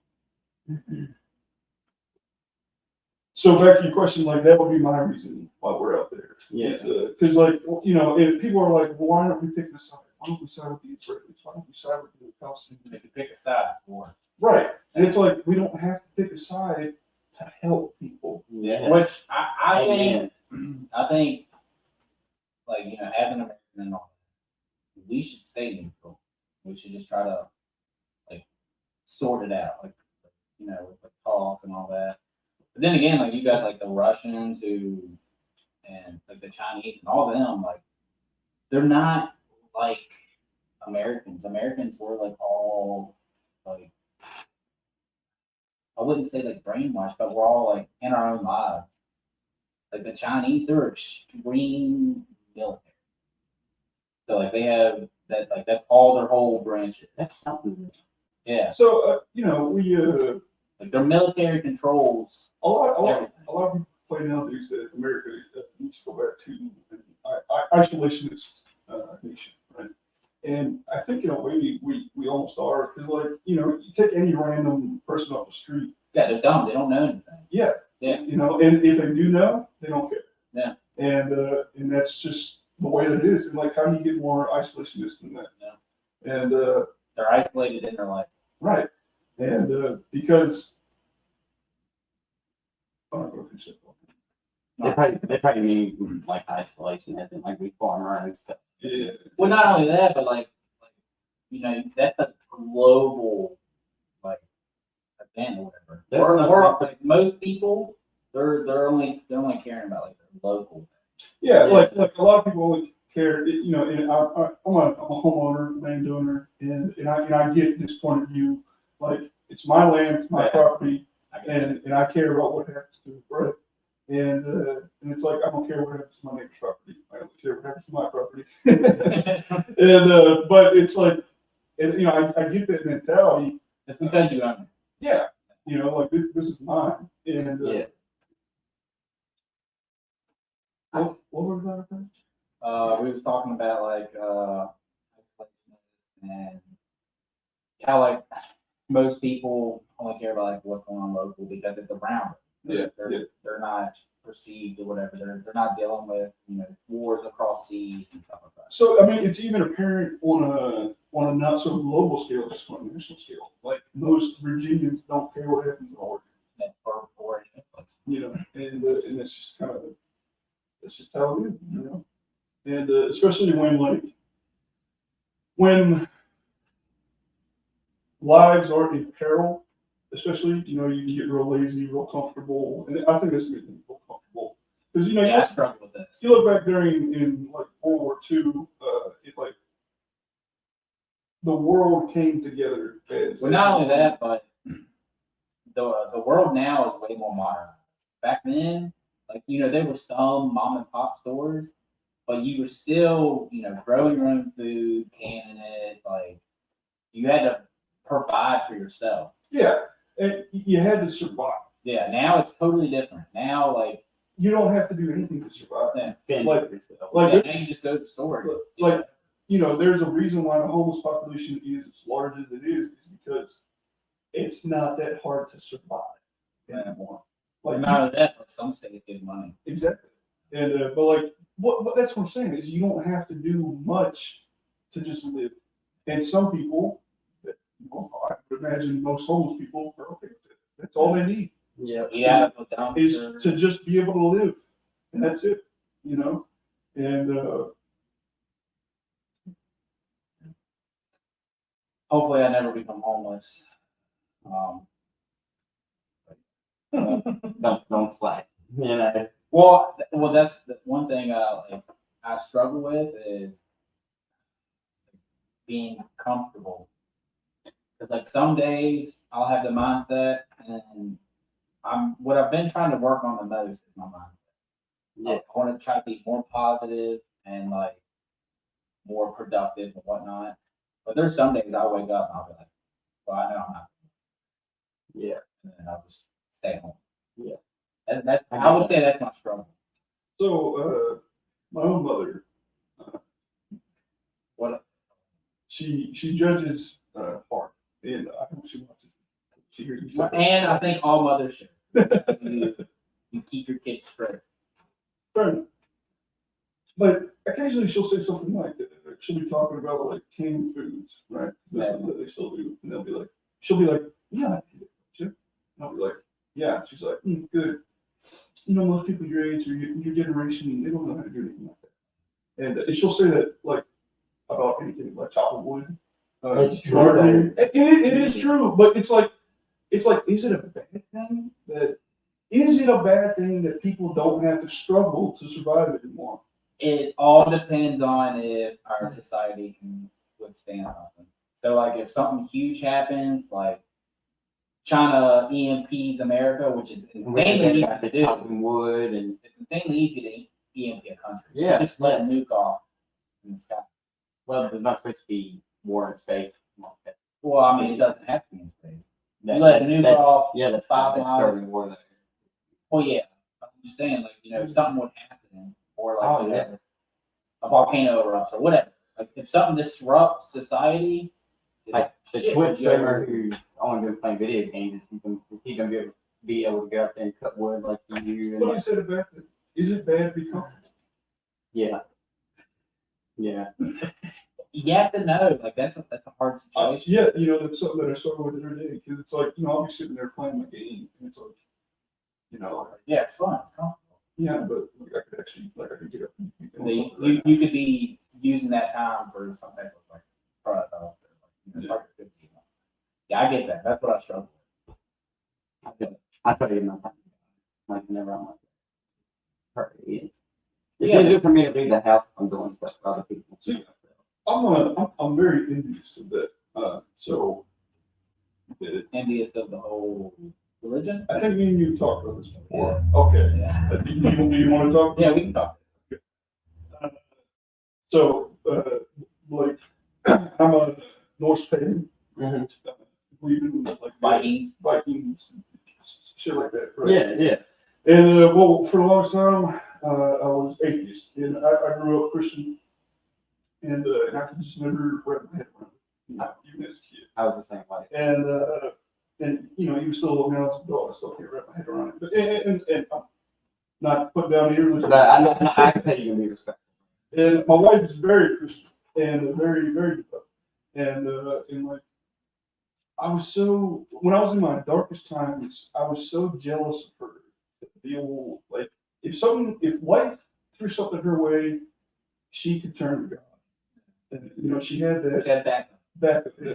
So back to your question, like that would be my reason why we're out there. Yeah. Because like, you know, and people are like, well, why aren't we picking a side? Why don't we side with the Israelis? Why don't we side with the Palestinians? they could pick a side for. Right. And it's like, we don't have to pick a side to help people. Yeah. Which I Amen. think, like, you know, as an American and all, we should stay neutral. We should just try to, like, sort it out, like, you know, with the talk and all that. But then again, like, you got like the Russians and like the Chinese and all of them, like, they're not like Americans. Americans were like all like, I wouldn't say like brainwashed, but we're all like in our own lives. Like the Chinese, they're extreme military. So like they have that, like that's all their whole branches. That's something. Yeah. So you know, we Like their military controls. a lot of people play nowadays that America needs to go back to an isolationist nation, right? And I think in a way we almost are, because like, you know, you take any random person off the street. Yeah, they're dumb. They don't know anything. Yeah. Yeah. You know, and if they do know, they don't care. Yeah. And that's just the way that it is. And like, how do you get more isolationist than that? Yeah. And They're isolated in their life. right. And because I don't know if you said that. They probably mean like isolation, as in like we form our own stuff. Yeah. Well, not only that, but like you know, that's a global like event or whatever. Or like most people, they're only caring about like their local. Yeah, like a lot of people only care, you know, and I'm a homeowner, landowner, and I get this point of view, like it's my land, it's my property, and I care about what happens to it, right? And it's like I don't care what happens to my neighbor's property, I don't care what happens to my property. And but it's like, and you know, I get that mentality. It's because you own it. Yeah, you know, like this is mine, and Yeah. what were we about? We was talking about like and how like most people only care about like what's going on local because it's around them. They're not perceived or whatever. They're not dealing with, you know, wars across seas and stuff like that. So I mean, it's even apparent on a not so global scale, just on a national scale. Like most Virginians don't care what happens in Oregon, Or you know, and it's just kind of, that's just how it is, you know. And especially when lives are in peril, especially, you know, you can get real lazy, real comfortable, and I think that's a good thing, real comfortable. Because you know, I struggle with this. you look back in like World War II, it like the world came together. Well, not only that, but the world now is way more modern. Back then, like, you know, there were some mom and pop stores, but you were still, you know, growing your own food, canning it, like you had to provide for yourself. Yeah, and you had to survive. Yeah, now it's totally different. Now, like, You don't have to do anything to survive. yeah, Like, yeah, now you just go to the store. like, you know, there's a reason why the homeless population is as large as it is because it's not that hard to survive anymore. Like, Like, not only that, but some states give money. exactly. And but like, what that's what I'm saying is you don't have to do much to just live. And some people, well, I would imagine most homeless people are okay with it. That's all they need Yeah. Yeah, but is to just be able to live. and that's it, you know. And Hopefully, I never become homeless. Don't slack. You know. Well, that's the one thing I struggle with is being comfortable. Because like some days I'll have the mindset, and what I've been trying to work on the most is my mindset. Yeah. I want to try to be more positive and like more productive and whatnot. But there's some days I wake up and I'll be like, well, I know I'm not. Yeah. And then I'll just stay home. Yeah. And I would say that's my struggle. so my own mother, What? she judges hard, and I hope she watches. She hears me say that. And I think all mothers should. You keep your kids straight. Fair enough. But occasionally she'll say something like, she'll be talking about like canned foods, right? That's something that they still do, and they'll be like, she'll be like, yeah, I do that, and I'll be like, yeah. She's like, good. You know, most people your age or your generation, they don't know how to do anything like that. And she'll say that like about anything, like chopping wood. It's true. Gardening. It is true, but it's like, is it a bad thing that? Is it a bad thing that people don't have to struggle to survive anymore? It all depends on if our society can withstand something. So, like, if something huge happens, like China EMPs America, which is insanely easy to do. Chopping wood and It's insanely easy to EMP a country. Yeah. You just let a nuke off in the sky. well, there's not supposed to be war in space. Well, I mean, it doesn't have to be in space. That- You let a nuke that's- off. Yeah, that's 5 miles. starting war there. Well, yeah. I'm just saying, like, you know, if something would happen, or like Oh, you know, yeah. a volcano erupts or whatever. Like, if something disrupts society, Like the shit Twitch would streamer go- who's only been playing video games, is he gonna be able to go up there and cut wood like you do? But And I said it back then. Is it bad to be comfortable? yeah. Yeah. Yes and no. Like that's a hard situation. Yeah, you know, that's something that I struggle with every day because it's like, you know, I'll be sitting there playing my game and it's like, you know, Yeah, it's fun. It's comfortable. yeah, but like I could actually, like I could get up and do You, something right you could be using that time for some type of like product out there. Like, you know, target 50, you know. Yeah, I get that. That's what I struggle with. I tell you nothing. Like never on my It's Yeah. easier for me to leave the house if I'm doing stuff for other people. See, I'm very envious of that. So Envious of the whole religion. I think me and you talked about this before. Okay. Yeah. Do you want to talk? Yeah, we can talk. So, like, I'm a Norse pagan. Mhm. Believe in like Vikings. Vikings, shit like that. Right? Yeah, yeah. And well, for the longest time, I was atheist, and I grew up Christian, and I could just never wrap my head around it, you know, even as a kid. I was the same way. And you know, even still now as an adult, I still can't wrap my head around it. But and I'm not putting down any religion. But I can tell you can be respectful. And my wife is very Christian and very, very devout. And like, I was so, when I was in my darkest times, I was so jealous of her. Like, if life threw something her way, she could turn to God. And, you know, she had that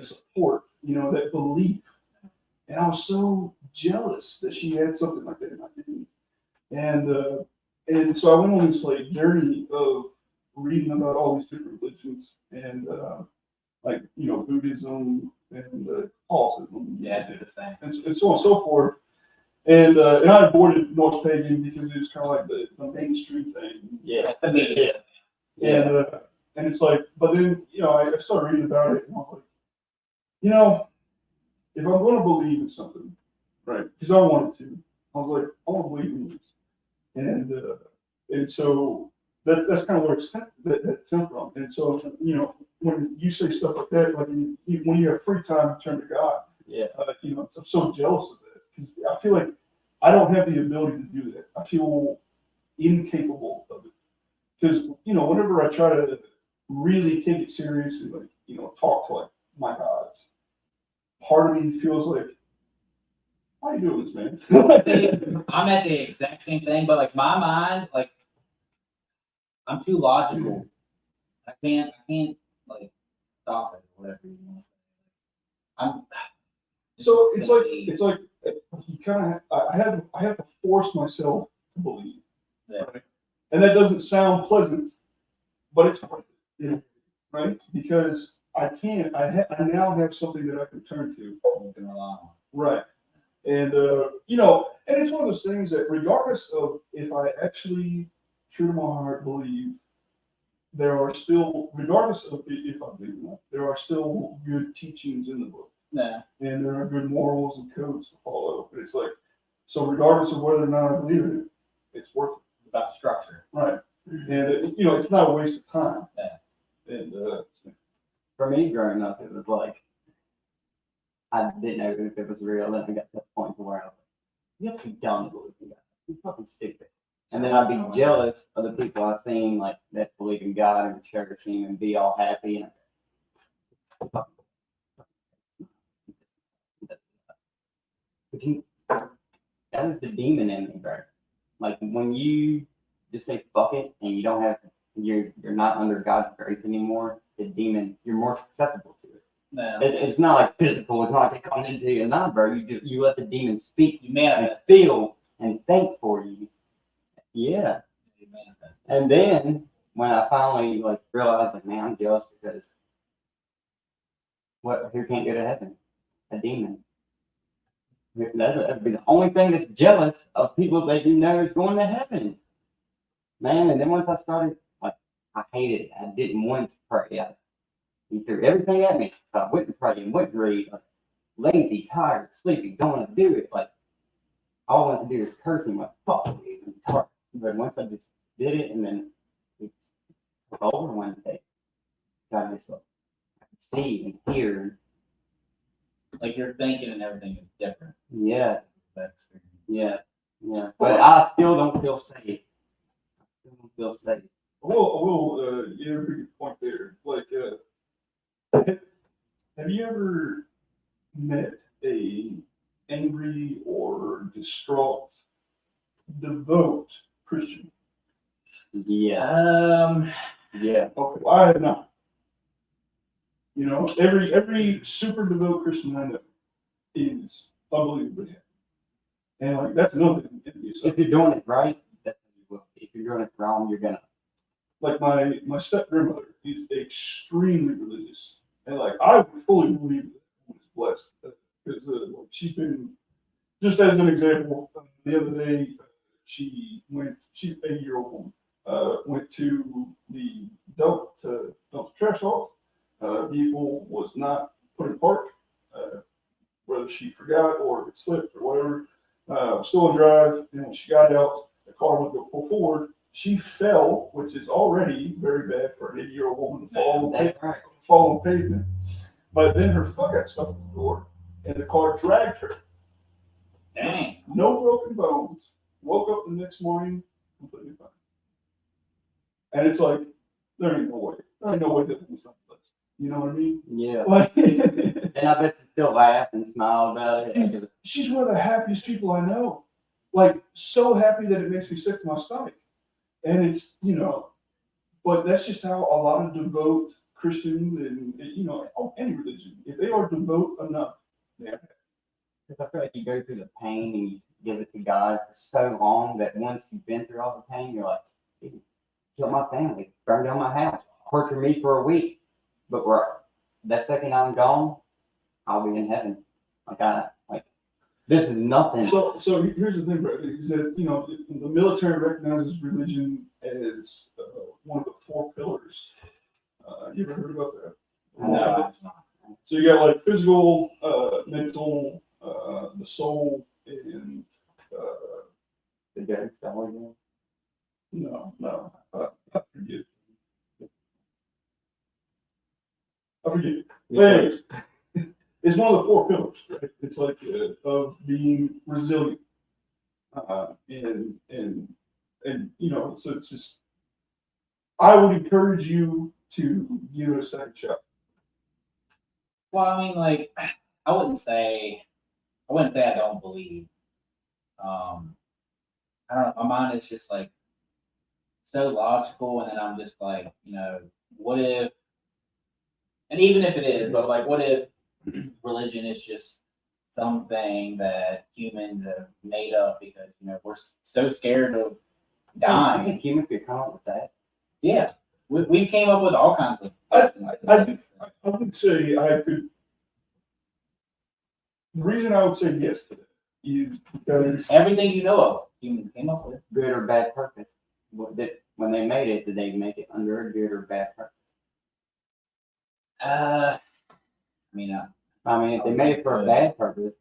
support, you know, that belief. And I was so jealous that she had something like that and I didn't. And so I went on this like journey of reading about all these different religions and like, you know, Buddhism and Catholicism. Yeah, I do the same. And so on and so forth. And I avoided Norse pagan because it was kind of like the mainstream thing. Yeah. Yeah. And it's like, but then, you know, I started reading about it and I was like, you know, if I'm going to believe in something, right, because I wanted to, I was like, I want to believe in this. And so that's kind of where that stemmed from. And so, you know, when you say stuff like that, like when you have free time to turn to God, Yeah. you know, I'm so jealous of that because I feel like I don't have the ability to do that. I feel incapable of it because, you know, whenever I try to really take it serious and like, you know, talk to like my gods, part of me feels like, why are you doing this, man? I'm at the exact same thing, but like my mind, like I'm too logical. I can't like stop it or whatever you want to say. I'm So it's it's gonna like you kind of I have to force myself to believe, Yeah. right? And that doesn't sound pleasant, but it's worth it, right? Because I now have something that I can turn to, you can rely on. right? And and it's one of those things that regardless of if I actually, true to my heart, believe, there are still, regardless of if I believe or not, there are still good teachings in the book. Yeah. And there are good morals and codes to follow. But it's like, so regardless of whether or not I believe in it, it's worth it. It's about structure. Right. And, it's not a waste of time. Yeah. And, For me, growing up, it was like, I didn't know if it was real, and I got to the point where I was like, you have to be dumb to believe in God. You're fucking stupid. And then I'd be jealous of the people I seen, like, that believe in God and cherish Him and be all happy. And but that is the demon in me, bro. Like, when you just say fuck it and you don't have, you're not under God's grace anymore, the demon, you're more susceptible to it. No. It's not like physical. It's not like it comes into you. Nah, bro. You let the demon speak. You manifest. And feel and think for you. Yeah. You manifest. And then when I finally like realized, like, man, I'm jealous because who can't go to heaven? A demon. That'd be the only thing that's jealous of people that you know is going to heaven, man. And then once I started, like, I hated it. I didn't want to pray. He threw everything at me, so I wouldn't pray and wouldn't read. Like, lazy, tired, sleepy, don't want to do it. Like, all I want to do is curse him, like, fuck you. And talk. But once I just did it, and then it was over one day, God just like, I could see and hear. Like your thinking and everything is different. Yeah, That experience. yeah. But I still don't feel safe. I still don't feel safe. you have a good point there. Like, have you ever met a angry or distraught, devout Christian? Yeah. Yeah. Okay, well, I have not. You know, every super devout Christian I know is unbelievably happy. And like that's another thing. If you're doing it right, that's what you will. If you're doing it wrong, you're gonna. Like my step grandmother is extremely religious, and like I fully believe that she was blessed because she's been, just as an example, the other day she's an 80-year-old woman, went to the dump to dump the trash off. Vehicle was not put in park, whether she forgot or it slipped or whatever. Still in drive, and when she got out, the car went to pull forward. She fell, which is already very bad for an 80-year-old woman to fall on pavement. But then her foot got stuck in the door, and the car dragged her. Dang. No broken bones. Woke up the next morning completely fine. And it's like, there ain't no way. There ain't no way that was not blessed. You know what I mean? Yeah. Like, and I bet you still laugh and smile about it. She's one of the happiest people I know. Like, so happy that it makes me sick to my stomach. And it's, but that's just how a lot of devout Christians and, any religion, if they are devout enough, Because I feel like you go through the pain and you give it to God for so long that once you've been through all the pain, you're like, kill my family, burn down my house, torture me for a week. But that second I'm gone, I'll be in heaven. This is nothing. So here's the thing, bro, is that, the military recognizes religion as one of the 4 pillars. You ever heard about that? No. So you got like physical, mental, the soul, and the ghost, no, I forget. But anyways, it's one of the 4 pillars, right? It's like of being resilient, so it's just. I would encourage you to give it a second shot. Well, I mean, like, I wouldn't say I don't believe. I don't know. My mind is just like so logical, and then I'm just like, what if? And even if it is, but like, what if religion is just something that humans have made up because we're so scared of I dying? think humans could come up with that. Yeah, we came up with all kinds of. I would say I could. The reason I would say yes to that is because Everything you know of, humans came up with. Good or bad purpose. When they made it, did they make it under a good or bad purpose? I mean, If they made it for a bad purpose,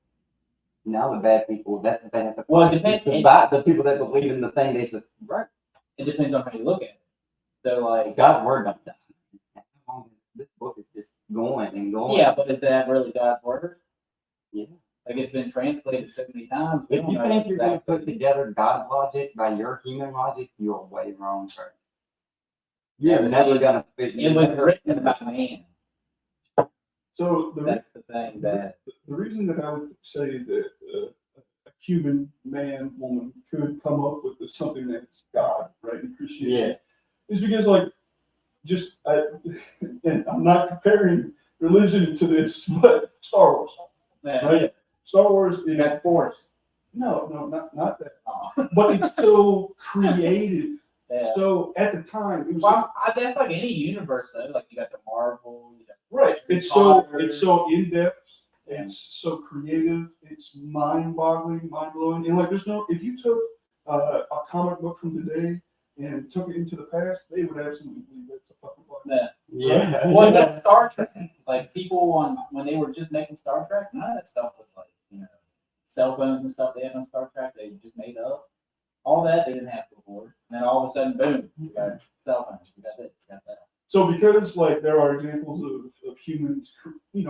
now the bad people, that's what they have to. Well, it depends. The people that believe in the thing they said, right. It depends on how you look at it. So, like, God's word don't die. This book is just going and going. yeah, but is that really God's word? Yeah. Like, it's been translated so many times. If you think you're going to put together God's logic by your human logic, you're way wrong, sir. You're never going to fit. It was written by man. so That's the thing that. the reason that I would say that a human man, woman could come up with something that's God, right, in Christianity, is because and I'm not comparing religion to this, but Star Wars, right? Star Wars is That's force. no, not that, but it's so creative. Yeah. So at the time, it was Well, that's like any universe, though. Like, you got the Marvel. You got right. It's so in depth. It's so creative. It's mind-boggling, mind-blowing. And like, if you took a comic book from today and took it into the past, they would absolutely believe that's a fucking book. Yeah. Was that Star Trek? Like, people when they were just making Star Trek, none of that stuff was like, cell phones and stuff they had on Star Trek. They just made up. All that they didn't have before. And then all of a sudden, boom, we got cell phones. We got this, we got that. So because like there are examples of humans,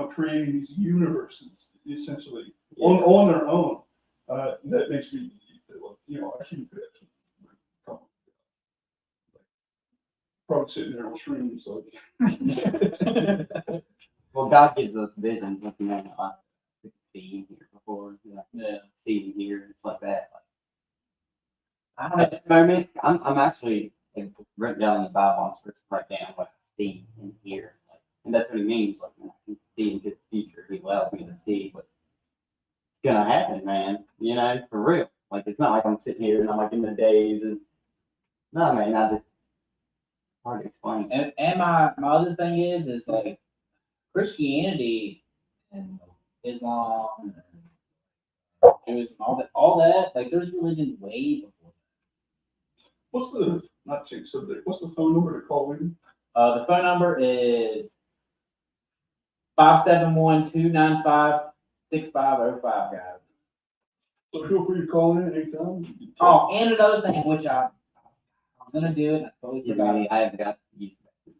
creating these universes essentially on their own, that makes me, a human could actually come up with that. Probably sitting there on shrooms. Like. Well, God gives us visions. Like, I could see here before. See here. It's like that. I don't know. I mean, I'm actually written down in the Bible. I'm supposed to write down what I see and hear, and that's what he means. Like, when I can see into the future, he allows me to see what's gonna happen, man. For real. Like, it's not like I'm sitting here and I'm like in the days and no, man. I just hard to explain. And my other thing is like Christianity and Islam, and Judaism, all that. Like, there's religion way before. What's the what's the phone number to call in? The phone number is 571-295-6505, guys. So feel free to call in anytime. Oh, and another thing, which I'm gonna do it. I totally forgot. I have got to use that.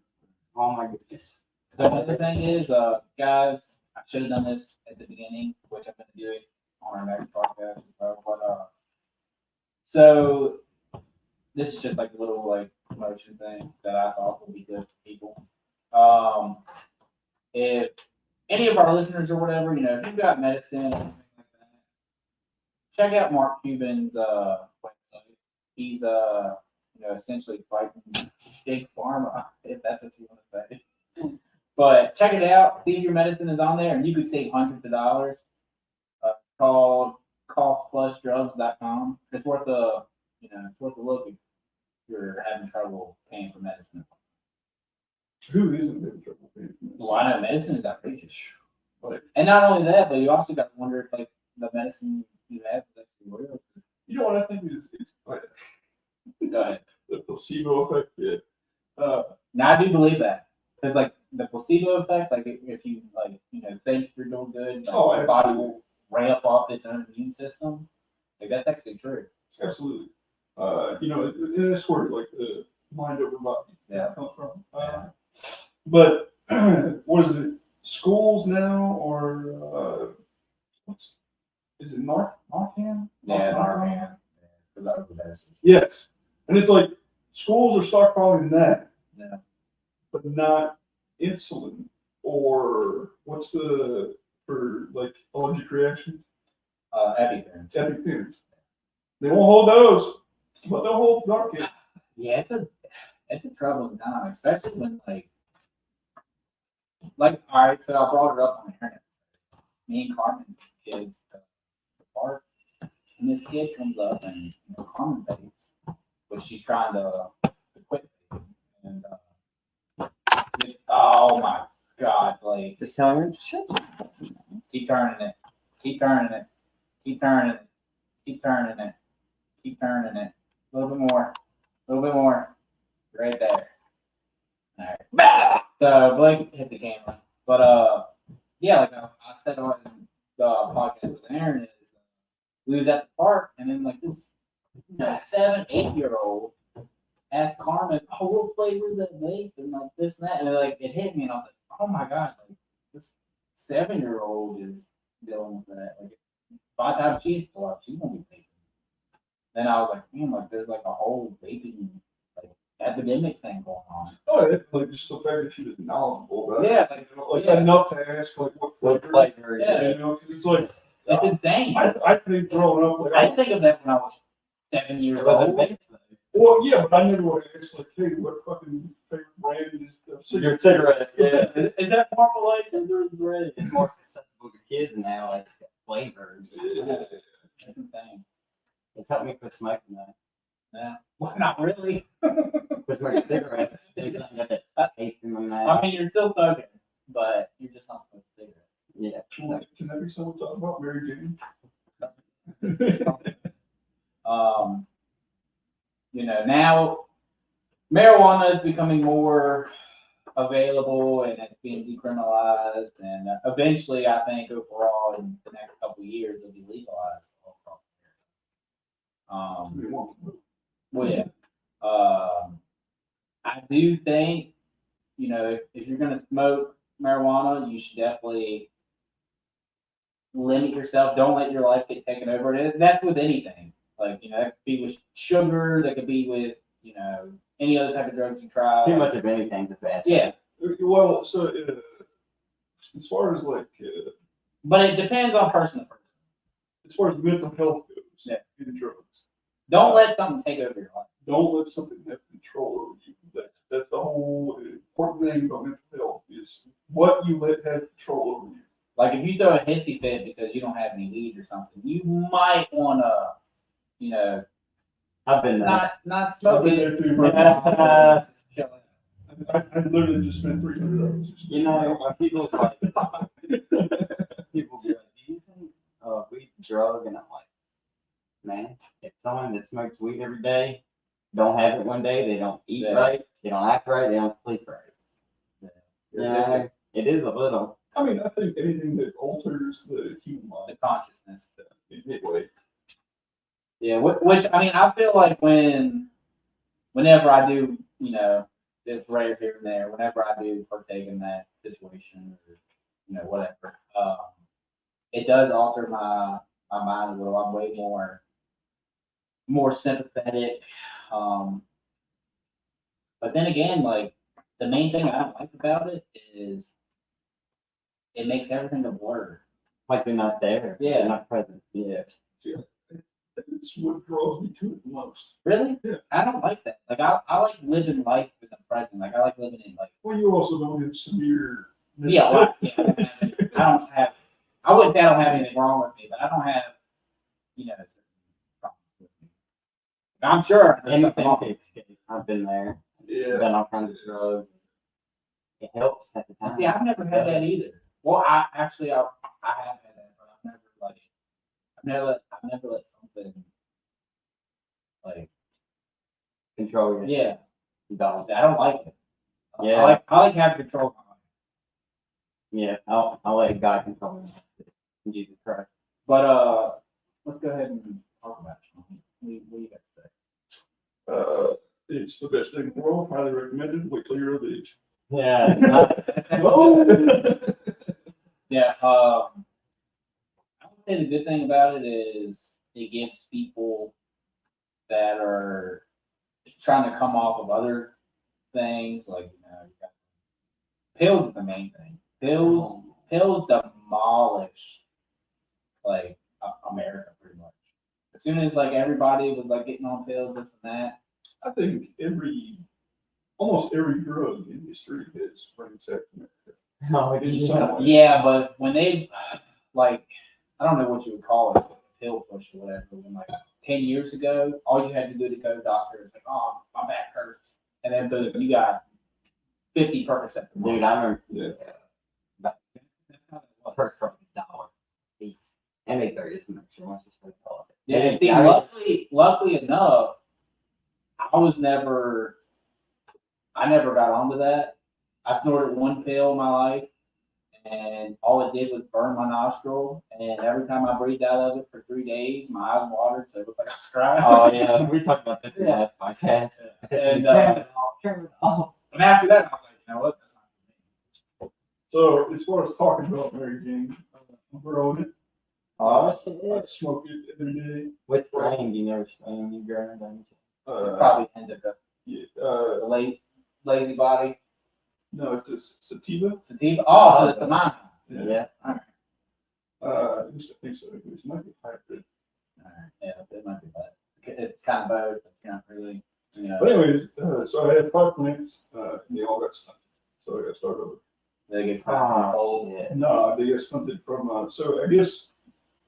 Oh my goodness. The other thing is, guys, I should have done this at the beginning, which I'm gonna do it on our next podcast. But so this is just like a little promotion thing that I thought would be good for people. If any of our listeners or whatever, if you've got medicine or anything like that, check out Mark Cuban's website. He's essentially fighting big pharma, if that's what you want to say. But check it out. See if your medicine is on there, and you could save hundreds of dollars. Called costplusdrugs.com. It's worth a look if you're having trouble paying for medicine. Who isn't having trouble paying for medicine? Well, I know medicine is outrageous. And not only that, but you also got to wonder if the medicine you have is actually real. You know what I think is Go ahead. the placebo effect. Yeah. Now I do believe that, because the placebo effect, if you think you're doing good, your body will ramp up its own immune system. That's actually true. Absolutely. And that's where the mind over body comes from. But what is it? Schools now, or is it Narcan? Yeah, Narcan. Yes, and it's like schools are stockpiling that, but not insulin or what's for allergic reactions? EpiPens. EpiPens. They won't hold those, but they'll hold Narcan. Yeah, it's a troubling time, especially when like all right. So I brought it up on the internet. Me and Carmen kids the park, and this kid comes up and Carmen babes, but she's trying to quit, and oh my god, like Just tell her, shut keep turning it, keep turning it, keep turning it, keep turning it, keep turning it, a little bit more, a little bit more, right there. All right. So Blake hit the camera, but yeah, like I said on the podcast with Aaron is we was at the park and then like this 7, 8-year-old asked Carmen, "Oh, what flavor is that vape?" and like this and that, and like it hit me, and I was like, "Oh my god, like this 7-year-old is dealing with that." Like by the time she's pulled out, she's gonna be vaping. Then I was like, "Man, like there's like a whole vaping like epidemic thing going on." Oh, it's like just the fact that she was knowledgeable about Yeah, it. Like enough to ask like what flavor. flavor. Yeah. You know, 'cause it's like It's insane. I think growing up, like, I didn't think of that when I was 7 years old. well, yeah, but I never would ask like, hey, what fucking favorite brand is Your cigarette, yeah. Is that Marmalade or is red? It's more susceptible to kids now, like it's got flavors. That's insane. It's helped me quit smoking though. Yeah. Well, not really. Quit smoking cigarettes. There's not got that taste in my mouth. I mean, you're still smoking, but you're just not smoking cigarettes. Yeah. Can that be someone talking about Mary Jane? Now marijuana is becoming more available and it's being decriminalized, and eventually, I think overall in the next couple of years, it'll be legalized all across America. Well, yeah. I do think, if you're going to smoke marijuana, you should definitely limit yourself. Don't let your life get taken over. And that's with anything. Like, that could be with sugar, that could be with, any other type of drugs you try. Too much of anything's a bad thing. Yeah. Well, so as far as like, But it depends on person to person. as far as mental health goes, Yeah. in drugs, Don't let something take over your life. don't let something have control over you. That's the whole important thing about mental health is what you let have control over you. Like if you throw a hissy fit because you don't have any weed or something, you might want to, I've been there. not I've smoke been it. there too, bro. Chill. I literally just spent $300. You know, when people's like, people be like, "Do you think weed's a drug?" And I'm like, man, if someone that smokes weed every day don't have it one day, they don't eat Yeah. right, they don't act right, they don't sleep right. Yeah, it is a little. I mean, I think anything that alters the human mind. The consciousness. Anyway, Yeah, which I mean, I feel like whenever I do, this rare here and there, whenever I do partake in that situation or whatever, it does alter my mind a little. I'm way more sympathetic. But then again, like the main thing I don't like about it is it makes everything a blur. Like they're not there. Yeah. They're not present. Yeah. that's what draws me to it the most. Really? Yeah. I don't like that. Like I like living life with the present. Like I like living in like Well, you also don't have severe. yeah, well, yeah. I don't have. I wouldn't say I don't have anything wrong with me, but I don't have problems with me. I'm sure there's something wrong. Anything to escape. I've been there. Yeah. Done all kinds of drugs. It helps at the time. See, I've never had that either. Well, I have had that, but I've never let something like Control your yeah. don't. I don't like it. Yeah. I like having control of my life. Yeah, I'll let God control me. In Jesus Christ. But let's go ahead and talk about it. What do you got to say? It's the best thing in the world. Highly recommended. Wait till you're of age. Yeah. Yeah. I would say the good thing about it is it gives people that are trying to come off of other things, like you got pills is the main thing. Pills demolish like America pretty much. As soon as like everybody was like getting on pills, this and that, I think almost every drug industry has brain sex in it. Oh, In some way. Yeah, but when they like, I don't know what you would call it, pill push or whatever. When like 10 years ago, all you had to do to go to the doctor is like, oh, my back hurts, and then boom, you got 50 Percocets. Dude, I remember. Yeah. But first from $1 piece. And they 30 is once you start calling it. Yeah, and see, I luckily enough, I never got onto that. I snorted one pill in my life, and all it did was burn my nostril. And every time I breathed out of it for 3 days, my eyes watered, so it looked like I was crying. Oh yeah, we talked about this in the last podcast. And turn it off. and after that, I was like, you know what? That's not for me. So as far as talking about Mary Jane, I'm growing it. Oh I shit. smoke it every day. Which strain do you never strain you growing? Probably indica. Yeah, The lazy body. no, it's a sativa. Sativa. Oh, so it's the mine. Yeah. At least I think so. It might be hybrid. Yeah, it might be that. It's kind of both. It's not really, you know. But anyways, so I had 5 plants, and they all got stunted. So I got to start over. They get Oh shit. No, they got stunted from, so I guess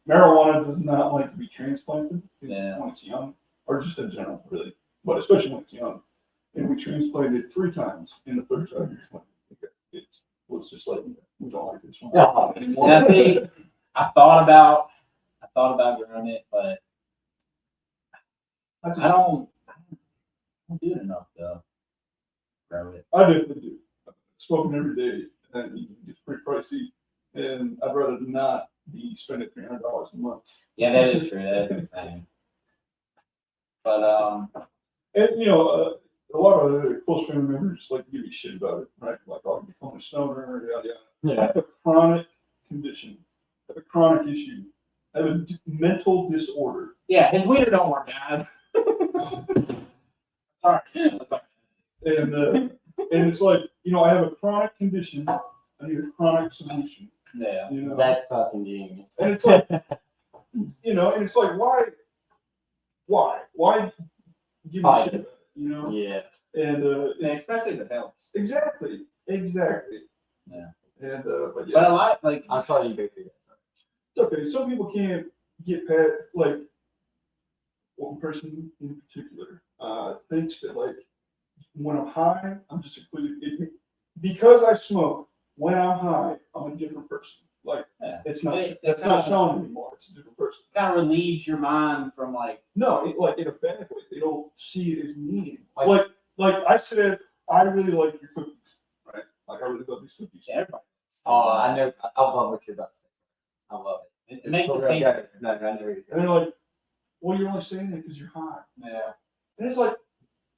marijuana does not like to be transplanted Yeah. when it's young, or just in general, really, but especially when it's young. And we transplanted it 3 times. In the third time, it was just like, we don't like this one. Oh. Yeah, see, I thought about growing it, but I don't do it enough to grow it. I definitely do. Smoking every day, and it's pretty pricey, and I'd rather not be spending $300 a month. Yeah, that is true. That is insane. But And a lot of the close family members like to give me shit about it, right? Like, oh, you become a stoner, yada yada. I have a chronic condition. I have a chronic issue. I have a mental disorder. yeah, his wiener don't work, guys. Sorry. And it's like, I have a chronic condition. I need a chronic solution. Yeah. That's fucking genius. And it's like, and it's like, why give me shit about it, Yeah. And Especially if it helps. exactly. Yeah. And but yeah. But I like I'm sorry you go through that. It's okay. Some people can't get past, like, one person in particular thinks that, like, when I'm high, I'm just because I smoke. When I'm high, I'm a different person. Like, yeah. it's not It's not shown anymore. It's a different person. Kind of relieves your mind from like. No, like in a bad way. They don't see it as mean. Like I said, I really like your cookies, right? Like I really love these cookies. Yeah, everybody. Oh, I know. I love what you're about to say. I love it. It makes it taste. taste. No, I know what you're And they're like, well, you're only saying that because you're high. Yeah. And it's like,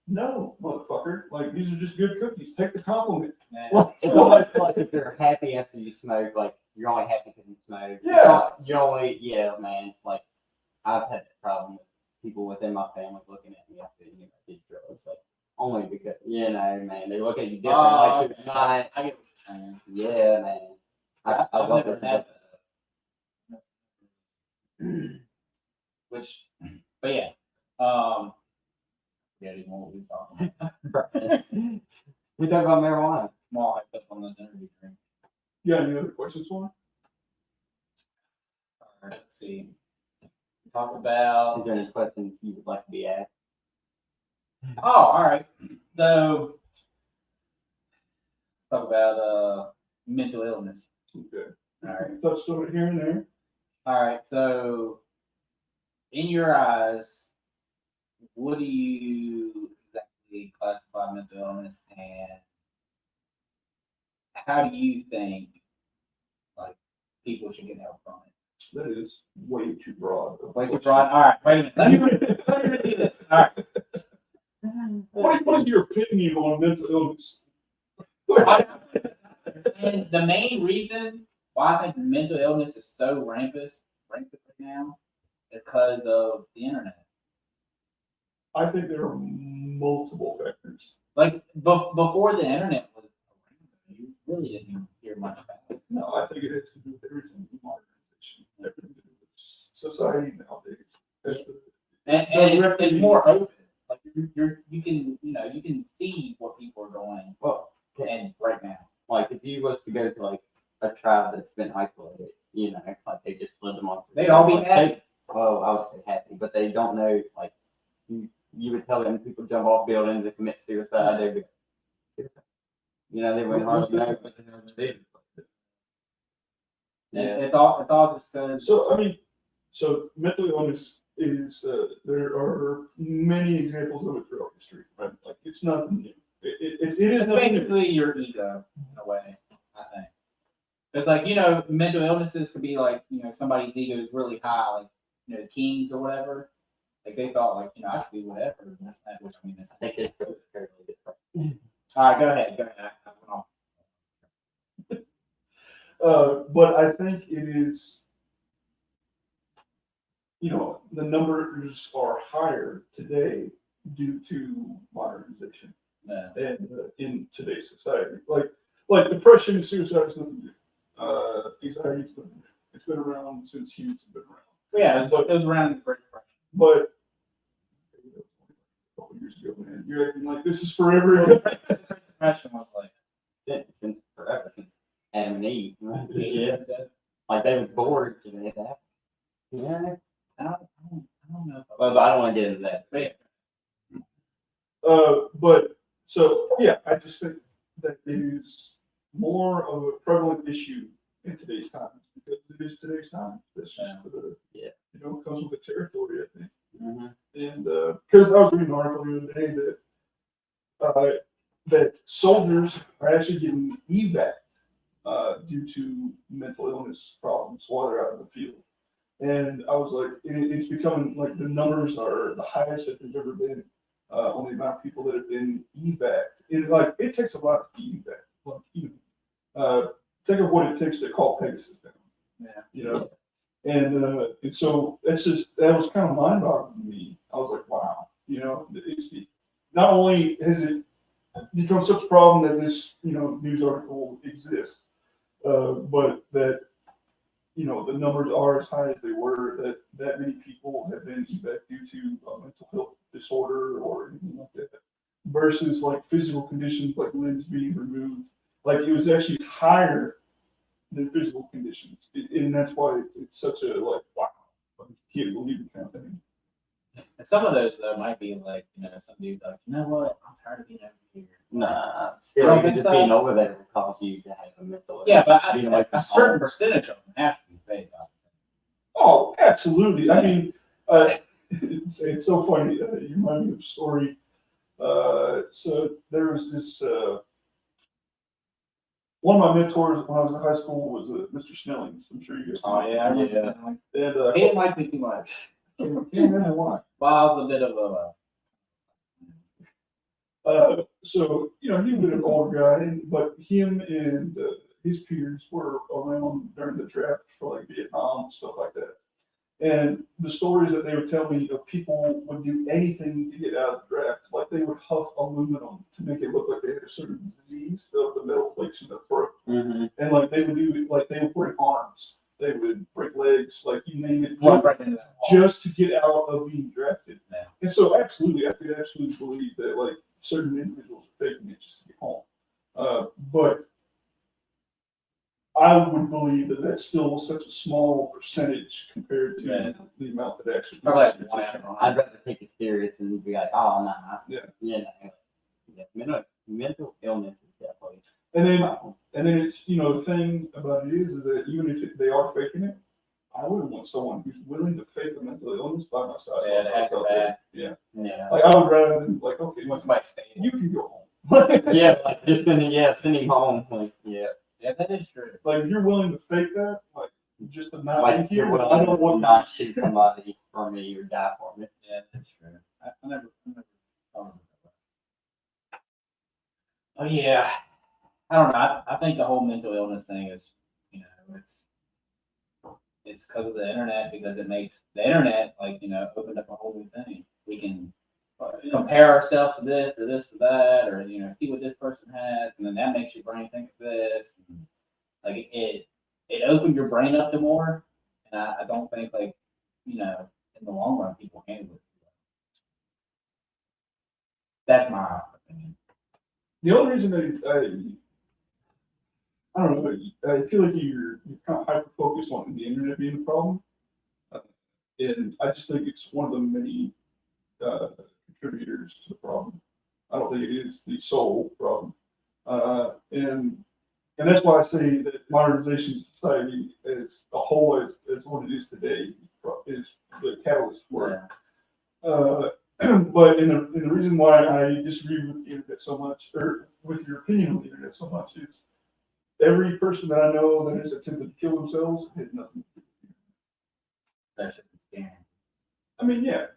no, motherfucker. Like, these are just good cookies. Take the compliment. Yeah. It's almost like if you're happy after you smoke, like you're only happy because you smoke. Yeah. Yeah, man. Like I've had that problem with people within my family looking at me after I did drugs. Like only because man, they look at you different. Like you're not. I get what you're saying. Yeah, man. I I've love never it. had that. Which, but yeah. Yeah, anymore what we talking about. We talk about marijuana. More hyped up on those energy drinks. You got any other questions for me? All right, let's see. Talk about. Is there any questions you would like to be asked? Oh, all right. So, talk about mental illness. Okay. All right. Touched on it here and there. All right. So, in your eyes, what do you exactly classify mental illness, and how do you think like people should get help from it? That is way too broad. Wait, you're broad. All right. Wait a minute. Let me review this. All right. What is your opinion on mental illness? And the main reason why I think mental illness is so rampant right now is because of the internet. I think there are multiple factors. Like before the internet was around, you really didn't hear much about it. No, I think it has to do with everything in modernization, everything to do with society nowadays. And it's more open. Like you you can, you can see what people are doing Well, and right now. like if you was to go to like a tribe that's been isolated, like they just lived amongst They'd all be like, happy. well, I would say happy, but they don't know. Like you would tell them people jump off buildings and commit suicide. They would, they wouldn't hardly know what the hell they did. Yeah. It's all just because. So I mean, so mental illness is there are many examples of it throughout history, right? Like it's nothing new. It is It's nothing new. basically your ego in a way, I think. It's like, mental illnesses could be like, somebody's ego is really high, like, kings or whatever. Like they thought, like, I could be whatever. And that's not, which I mean, that's, I think it's fairly different. all right, go ahead. I went off. But I think it is, the numbers are higher today due to modernization Yeah. and in today's society. Like depression and suicide is nothing new. Anxiety is nothing new. It's been around since humans have been around. Yeah, it was around the Great Depression. But a couple years ago, man, you're acting like this is forever ago. The Great Depression was like, Since forever, since Adam and Eve. Yeah. Like they was bored, so they had to have. Yeah. I don't know. Well, but I don't want to get into that. But But so yeah, I just think that it is more of a prevalent issue in today's times because it is today's time. That's just comes with the territory, I think. Mm-hmm. And because I was reading an article the other day that soldiers are actually getting evac due to mental illness problems while they're out in the field. And I was like, it's becoming like the numbers are the highest that they've ever been on the amount of people that have been evac. It takes a lot to be evac. Think of what it takes to call Pegasus down. yeah. And so that was kind of mind-boggling to me. I was like, wow, it's not only has it become such a problem that this news article exists, but that the numbers are as high as they were. That many people have been evac due to a mental health disorder or anything like that, versus like physical conditions like limbs being removed. Like it was actually higher than physical conditions, and that's why it's such a like wow, I can't believe it kind of thing. And some of those though might be like, some dude like, you know what, I'm tired of being over here. Nah, still, think just so? being over there will cause you to have a mental. Yeah, but being away from a certain home. percentage of them have to be paid off. Oh, absolutely. I mean, it's so funny. You remind me of a story. So there was this. One of my mentors when I was in high school was Mr. Snellings. I'm sure you guys. Oh yeah, I remember Yeah. that. And He didn't like me too much. why? Well, I was a bit of a. So he was an older guy, but him and his peers were around during the draft for like Vietnam and stuff like that. And the stories that they would tell me of people would do anything to get out of the draft, like they would huff aluminum to make it look like they had a certain disease of the metal plates in their throat. Mm-hmm. And like they would do, like they would break arms, they would break legs, like you name it, Jump right into that wall. just to get out of being drafted. Yeah. And so absolutely, I could absolutely believe that like certain individuals are faking it just to get home. But I would believe that that's still such a small percentage compared to the amount that actually. Probably like 1 out of 100. I'd rather take it serious than be like, oh, nah. Yeah. Mental illness is definitely. And then it's the thing about it is that even if they are faking it, I wouldn't want someone who's willing to fake a mental illness by my side. Yeah, to act bad. Yeah. Yeah. Like I would rather than like, okay, Once somebody stayed. you can go home. Yeah, like just send him home. Like, yeah. Yeah, that is true. Like if you're willing to fake that, like just to not Like be you're here, I willing don't to want not shoot somebody for me or die for me. Yeah, that's true. I never thought of it that way. Oh yeah. I don't know. I think the whole mental illness thing is, it's because of the internet, because it makes the internet opened up a whole new thing. We can compare ourselves to this, to that, or see what this person has, and then that makes your brain think of this. And, like it opened your brain up to more, and I don't think in the long run people handle it. That's my opinion. The only reason I don't know, I feel like you're kind of hyper focused on the internet being a problem, and I just think it's one of the many contributors to the problem. I don't think it is the sole problem, and that's why I say that modernization of society as a whole, as what it is today, is the catalyst for it. But the reason why I disagree with the internet so much, or with your opinion on the internet so much, is every person that I know that has attempted to kill themselves had nothing to do with it. That's just a scam. I mean, yeah.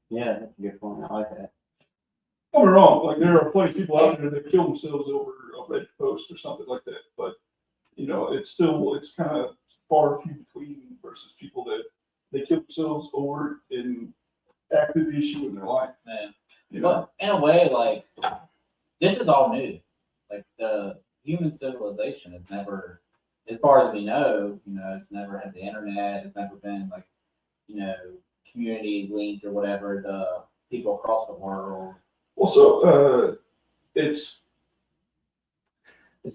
Yeah, that's a good point. I like that. Don't get me wrong, like there are plenty of people out there that kill themselves over a Reddit post or something like that, but it's kind of far few between versus people that they kill themselves over an active issue in their life. Yeah. But in a way, like this is all new. Like the human civilization has never, as far as we know, it's never had the internet. It's never been like, community linked or whatever to people across the world. Well, so it's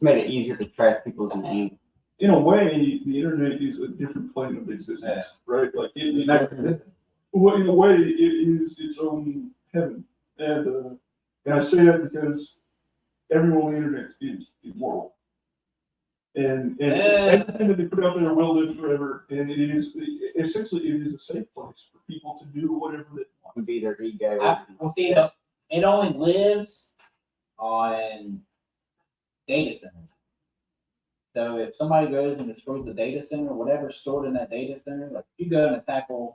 made it easier to track people's names. In a way, the internet is a different plane of existence, right? Like It's never existed. Well, in a way, it is its own heaven, and I say that because everyone on the internet is immortal, and everything that they put out there will live forever, and it is essentially a safe place for people to do whatever they want. To be their ego. Well, see, it only lives on data centers. So if somebody goes and destroys the data center, whatever's stored in that data center, like if you go and attack a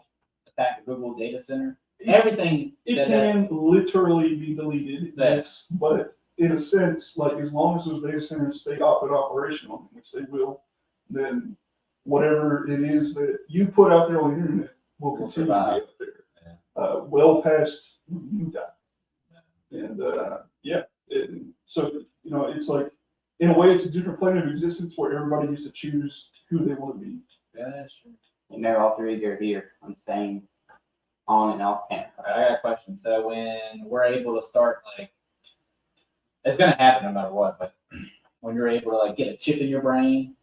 Google data center, everything can literally be deleted, yes, but in a sense, like as long as those data centers stay up and operational, which they will, then whatever it is that you put out there on the internet will continue to be out there, well past when you die. And and so it's like in a way it's a different plane of existence where everybody gets to choose who they want to be. Yeah, that's true. And they're all three are here. I'm saying on and off camera. I got a question. So when we're able to start, like, it's gonna happen no matter what, but when you're able to like get a chip in your brain,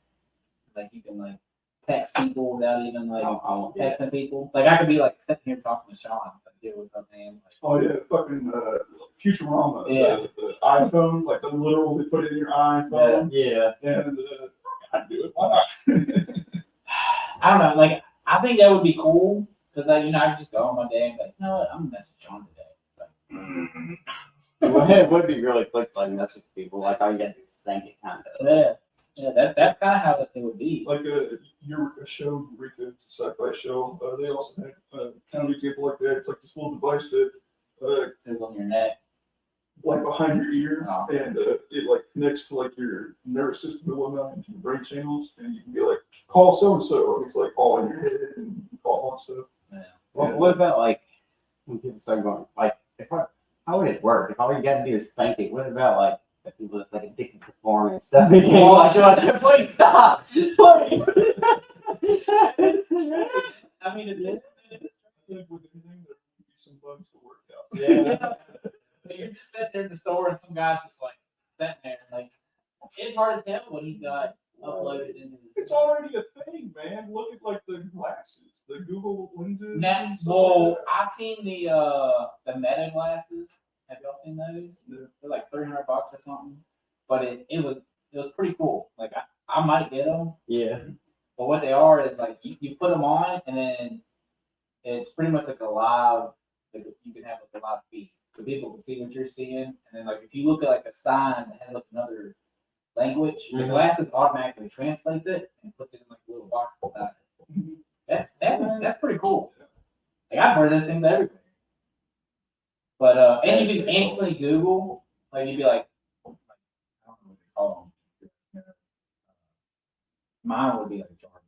like you can like text people without even like texting people. Like I could be like sitting here talking to Sean, like deal with something. Like, oh yeah, fucking Futurama. Yeah. The iPhone, like the literal they put it in your iPhone. Yeah. And I'd do it. Why not? I don't know. Like I think that would be cool because I could just go on my day and be like, you know what, I'm gonna message Sean today. Like, It would be really quick, like message people, like all you got to do is think it kind of. Yeah, that's kind of how it would be. Like your show, Eureka, it's a sci-fi show. They also had kind of an example like that. It's like this little device that It's on your neck, like behind your ear, Oh. and it like connects to like your nervous system and whatnot into your brain channels, and you can be like, call so and so, and it's like all in your head and you call all stuff. Yeah. Well, what about like when people start going like, how would it work if all you got to do is think it? What about like the people that's like addicted to porn and stuff? You're like, please stop, please. I mean, it's With anything, there would be some bugs to work out. yeah. But you're just sitting there in the store and some guy's just like sitting there, like it's hard to tell what he's got uploaded into this. It's already a thing, man. Look at like the glasses, the Google lenses. Now, well, I've seen the Meta glasses. Have y'all seen those? Yeah. They're like $300 or something. But it was pretty cool. Like I might get them. Yeah. But what they are is like you put them on and then it's pretty much like a live. Like you can have like a live feed, so people can see what you're seeing. And then like if you look at like a sign that has like another language, the glasses automatically translates it and puts it in like a little box beside it. That's pretty cool. Like I've heard those things everywhere. But and you can instantly Google, like you'd be like, I don't know what they call them. Mine would be like Jarvis.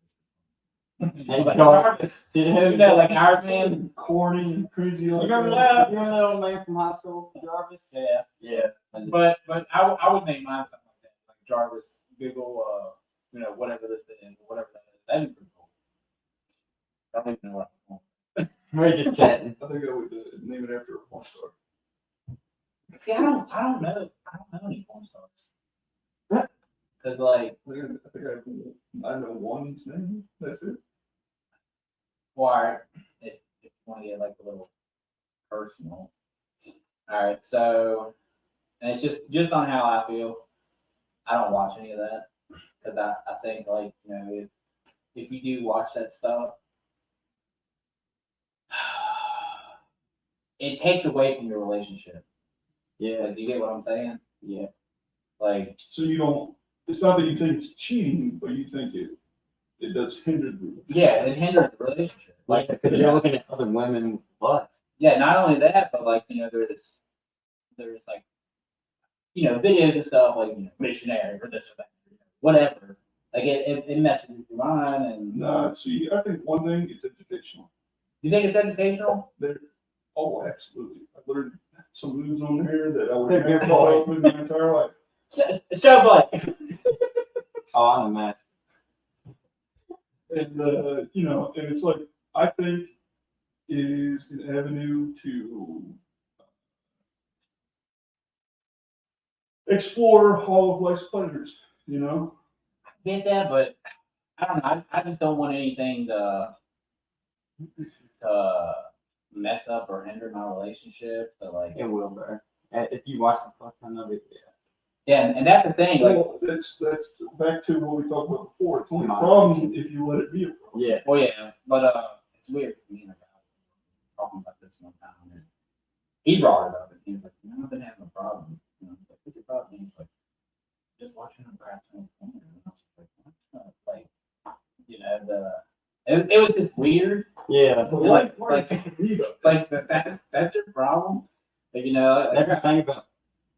Hey, Jarvis. You know, like Iron Man. Corny and crazy. Like Remember that? You remember that old man from high school, Jarvis? Yeah. Yeah. But I would name mine something like that, like Jarvis, Google, whatever this is, whatever that is. That'd be pretty cool. I don't even know what I'm We're just chatting. I think I would name it after a porn star. See, I don't know any porn stars. Cause like, I think I know one's name. That's it. why? If you want to get like a little personal. All right, so, and it's just on how I feel. I don't watch any of that because I think like if you do watch that stuff, it takes away from your relationship. Yeah, Like, do you get what I'm saying? yeah. Like, So you don't. It's not that you think it's cheating, but you think it does hinder the relationship. yeah, it hinders the relationship. Like, because you're looking at other women with butts. Yeah, not only that, but like there's like videos and stuff like missionary or this or that, whatever. Like it messes with your mind. And Nah, see, I think one thing is educational. you think it's educational? Oh, absolutely. I learned some moves on there that I would They're never good thought of in my entire life. Show Blake. Oh, I'm a mess. And and it's like I think it is an avenue to explore all of life's pleasures. Get that, but I don't know. I just don't want anything to mess up or hinder my relationship. But like, It will, bro. If you watch the fuck ton of it, yeah. yeah, and that's the thing. Like, Well, that's back to what we talked about before. It's only a problem if you let it be a problem. Yeah. well, yeah, but it's weird because me and a guy were talking about this one time, and he brought it up, and he was like, I've been having a problem. I was like, what's your problem? And he's like, just watching a cartoon. And I was like, what? Like, it was just weird. Yeah. Like that's your problem. Like, That's the thing about,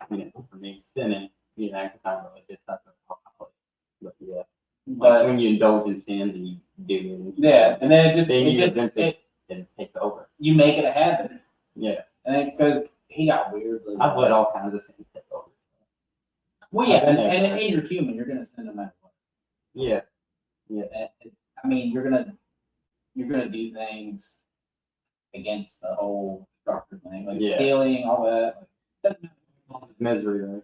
for me, sinning, because I'm religious, that's a problem. But yeah. Like but when you indulge in sins and you do. yeah, and then then it takes over. you make it a habit. Yeah. And because he got weird. Like, I've let all kinds of sins take over. well, yeah, and you're human. You're gonna sin no matter what. Yeah. Yeah. I mean, you're gonna do things against the whole structure thing, like stealing, all that. Misery, right?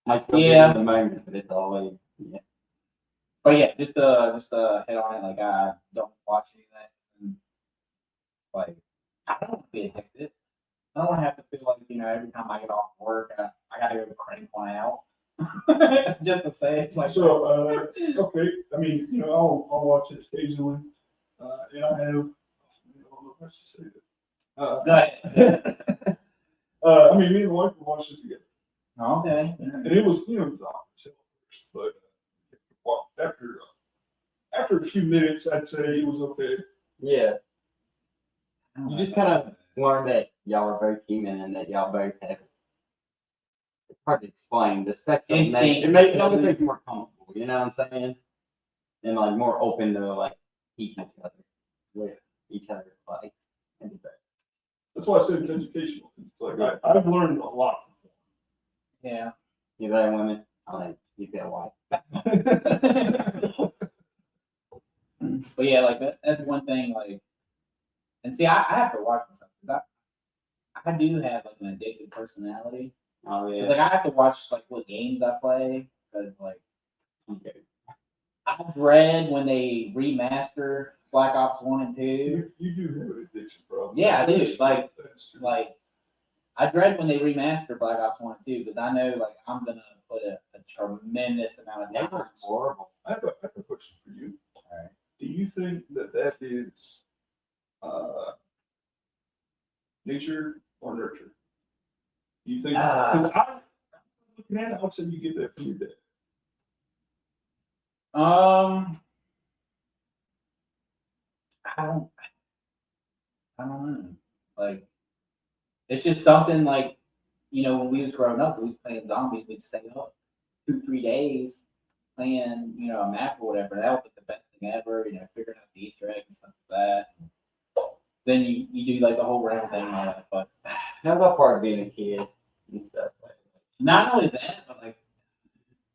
Might Yeah. in the moment, but it's always But yeah, just to hit on it, like I don't watch any of that. And, like, I don't want to be addicted. I don't want to have to feel like every time I get off work, I gotta go to crank one out. Just to say it. Like, So, okay, I mean, I'll watch it occasionally, and I have. I don't know if I should say that. go ahead. I mean, me and the wife would watch it together, Okay. and it was, it was awkward, but after a few minutes, I'd say it was okay. Yeah. You just kind of learn that y'all are both human and that y'all both have. It's hard to explain. The sexual Instinct. it makes everything more comfortable. You know what I'm saying? And like more open to like each other with each other's like. That's why I said it's educational. It's like I've learned a lot. Yeah. You got women? I like you got a wife. But yeah, like that's one thing. Like, and see, I have to watch myself because I do have like an addictive personality. Oh yeah. Like I have to watch like what games I play because like I dread when they remaster Black Ops 1 and 2. You do have an addiction problem. Yeah, I do. Like That's true. like I dread when they remaster Black Ops 1 and 2 because I know like I'm gonna put a tremendous amount of Never time. horrible. I have a question for you. All right. Do you think that is nature or nurture? Do you think? Because I'm looking at it, how said you get that from your dad? I don't know. Like, it's just something like, when we was growing up, we was playing zombies. We'd stay up 2-3 days playing, a map or whatever. That was like the best thing ever. Figuring out the Easter eggs and stuff like that. Then you do like the whole round thing and all that. But How about part of being a kid and stuff like that? not only that, but like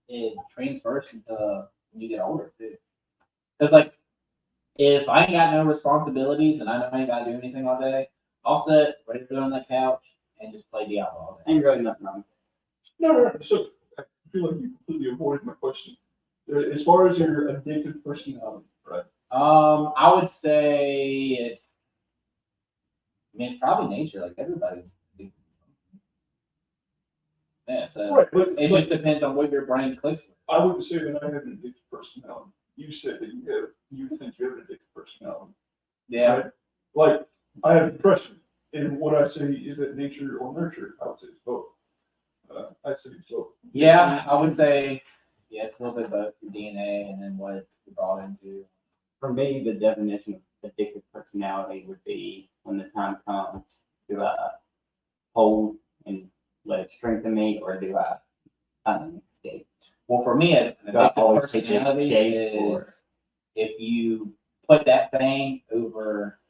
it transfers into when you get older too. Because like if I ain't got no responsibilities and I know I ain't got to do anything all day, I'll sit right there on that couch, and just play Diablo all day. Ain't really nothing wrong. No. So I feel like you completely avoided my question. As far as your addictive personality, right? I would say it's probably nature. Like everybody's addicted to something. Yeah, so Right, but it just depends on what your brain clicks with. I wouldn't say that I have an addictive personality. You said that you think you have an addictive personality. Yeah. Right? Like I have depression, and what I say is that nature or nurture. I would say it's both. I'd say it's both. Yeah, I would say it's a little bit both your DNA and then what you're brought into. For me, the definition of addictive personality would be when the time comes, do I hold and let it strengthen me, or do I kind of escape? Well, for me, an Do I addictive always take the personality escape, or is if you put that thing over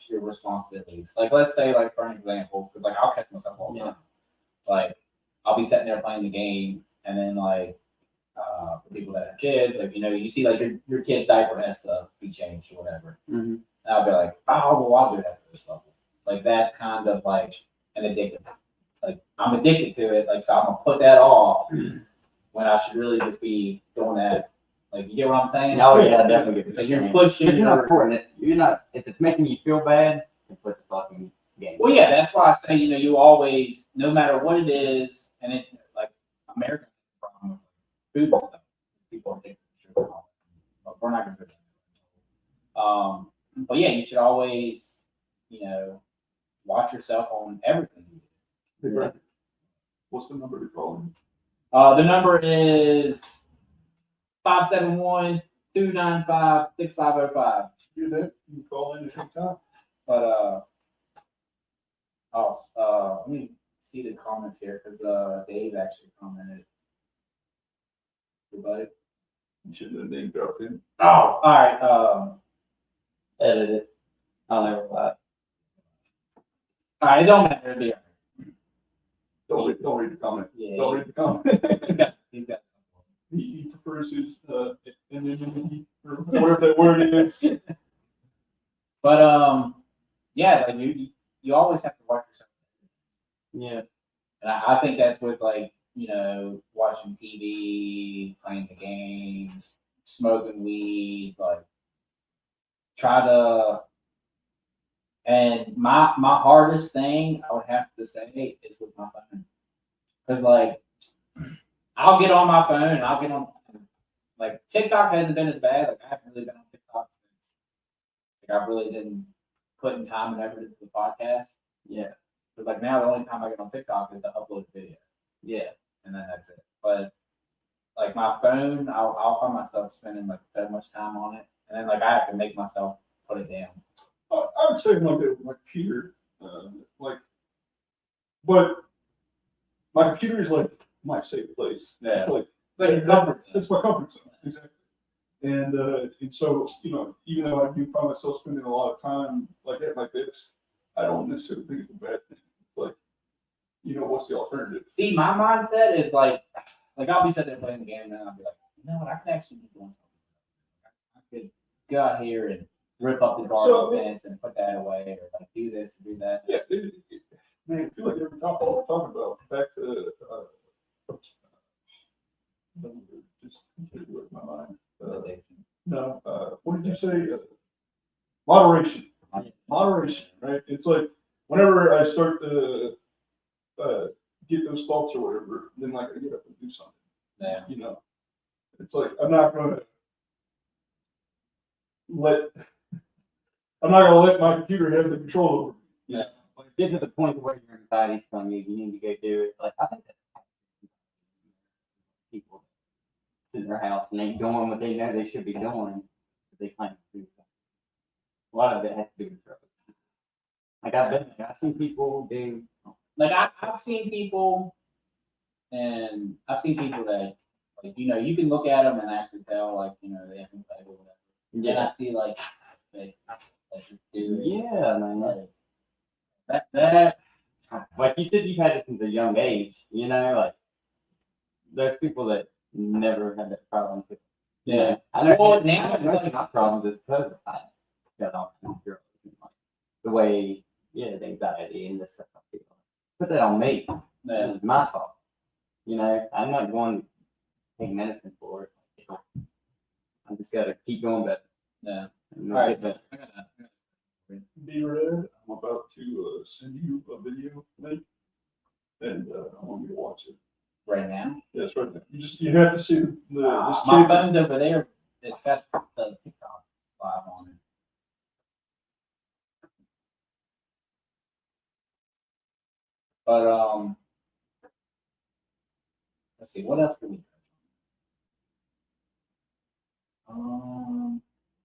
your responsibilities. Like, let's say, like for an example, because like I'll catch myself all the time. Like, I'll be sitting there playing the game, and then like for people that have kids, like you see like your kid's diaper has to be changed or whatever. mm-hmm. And I'll be like, oh, well, I'll do that for this level. Like that's kind of like an addictive. Like I'm addicted to it. Like so, I'm gonna put that off when I should really just be doing that. Like you get what I'm saying? Oh yeah, I definitely get Because what you're pushing. But you're not supporting it. You're not. If it's making you feel bad, then put the fucking game. Well, yeah, that's why I say you always, no matter what it is, and it like American problem with food and stuff. People are addicted to sugar, but we're not gonna do that. But yeah, you should always, watch yourself on everything you do. Right. What's the number to call him? The number is 571-295-6505. Do that. You can call in at any time. But let me see the comments here because Dave actually commented. Everybody. You should have name dropped in. Oh, all right. Edit it. I'll never lie. All right, it don't matter. It'll be all right. Don't read the comment. Yeah. Don't read the comment. He's got. He prefers his anonymity or whatever that word is. But yeah, like you always have to watch yourself. Yeah. And I think that's with like watching TV, playing the games, smoking weed, like try to. And my hardest thing I would have to say is with my phone, because like I'll get on my phone and I'll get on like TikTok hasn't been as bad. Like I haven't really been on TikTok since like I really didn't put in time and effort into the podcast. Yeah. Because like now the only time I get on TikTok is to upload a video. Yeah. And then that's it. But like my phone, I'll find myself spending like so much time on it, and then like I have to make myself put it down. I would say like my computer, but my computer is like my safe place. Yeah. It's like But your comfort zone. it's my comfort zone, exactly. And so even though I do find myself spending a lot of time like this, I don't necessarily think it's a bad thing. It's like, what's the alternative? See, my mindset is like I'll be sitting there playing the game and I'll be like, you know what, I could actually be doing something. I could go out here and rip up the garden fence and put that away, or like do this or do that. Yeah, man, I feel like every topic we're talking about, back to just completely with my mind. No, what did you say? Moderation. Moderation, right? It's like whenever I start to get those thoughts or whatever, then like I get up and do something. Yeah. It's like I'm not gonna let my computer have the control over me. Yeah. When it gets to the point where your anxiety's telling you need to go do it, like I think that's people sit in their house and ain't doing what they know they should be doing, but they claim to do something. A lot of it has to do with drugs. Like I've seen people do. Like I've seen people, and I've seen people that like you can look at them and actually tell like they have anxiety or whatever. Yeah. And I see like they just do it. Yeah, man. That Like you said, you've had it since a young age. Like there's people that never had that problem. Yeah. I know. Well, now it's most like- of my problems is because of I got off on drugs. The way, the anxiety and the stuff I feel. put that on me. Yeah. It's my fault. You know, I'm not going to take medicine for it. I just gotta keep going better. Yeah. And All right. get better. B-Red, I'm about to send you a video link, and I want you to watch it. Right now. Yes, right now. You have to see this My kid. phone's over there. It's got the TikTok live on it. But let's see, what else can we do?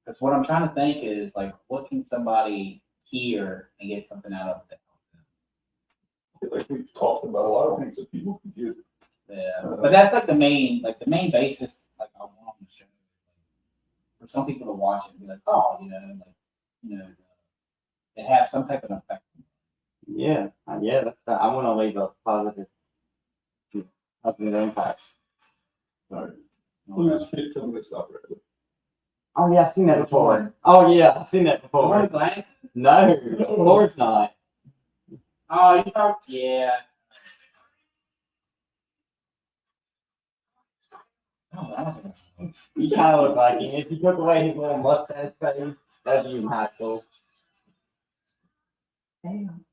Because what I'm trying to think is like, what can somebody hear and get something out of it? Like we've talked about a lot of things that people can get. Yeah, but that's like the main basis. Like I want on the show, for some people to watch it and be like, oh, it have some type of effect. Yeah, that's I want to leave a positive impact. Sorry. Look at this kid telling me to stop right there. Oh yeah, I've seen that Which before. one? Oh yeah, I've seen that The one before. with glasses? No, of course not. Oh, you talk? Yeah. Oh, I don't think that's- He kind of looked like him. If you took away his little mustache face, that'd be in high school. Damn.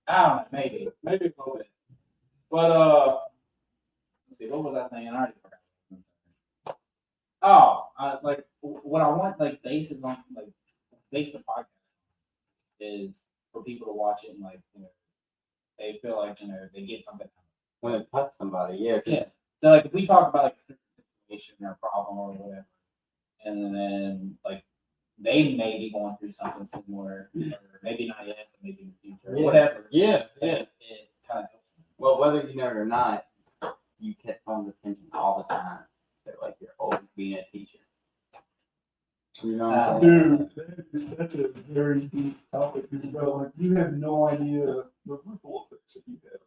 I don't know, maybe a little bit. But let's see, what was I saying? I already forgot. Oh, like what I want, like basis on, like base the podcast is for people to watch it and like they feel like they get something. When it touched somebody, yeah. 'cause Yeah. So like if we talk about like a certain situation or problem or whatever, and then like they may be going through something similar, or maybe not yet, but maybe in the future, or Yeah. whatever. Yeah. It kind of helps. Well, whether you know it or not, you kept someone's attention all the time. So like you're always being a teacher. You know what I'm saying? Dude, that's a very deep topic. It's about like you have no idea the ripple effects that you have.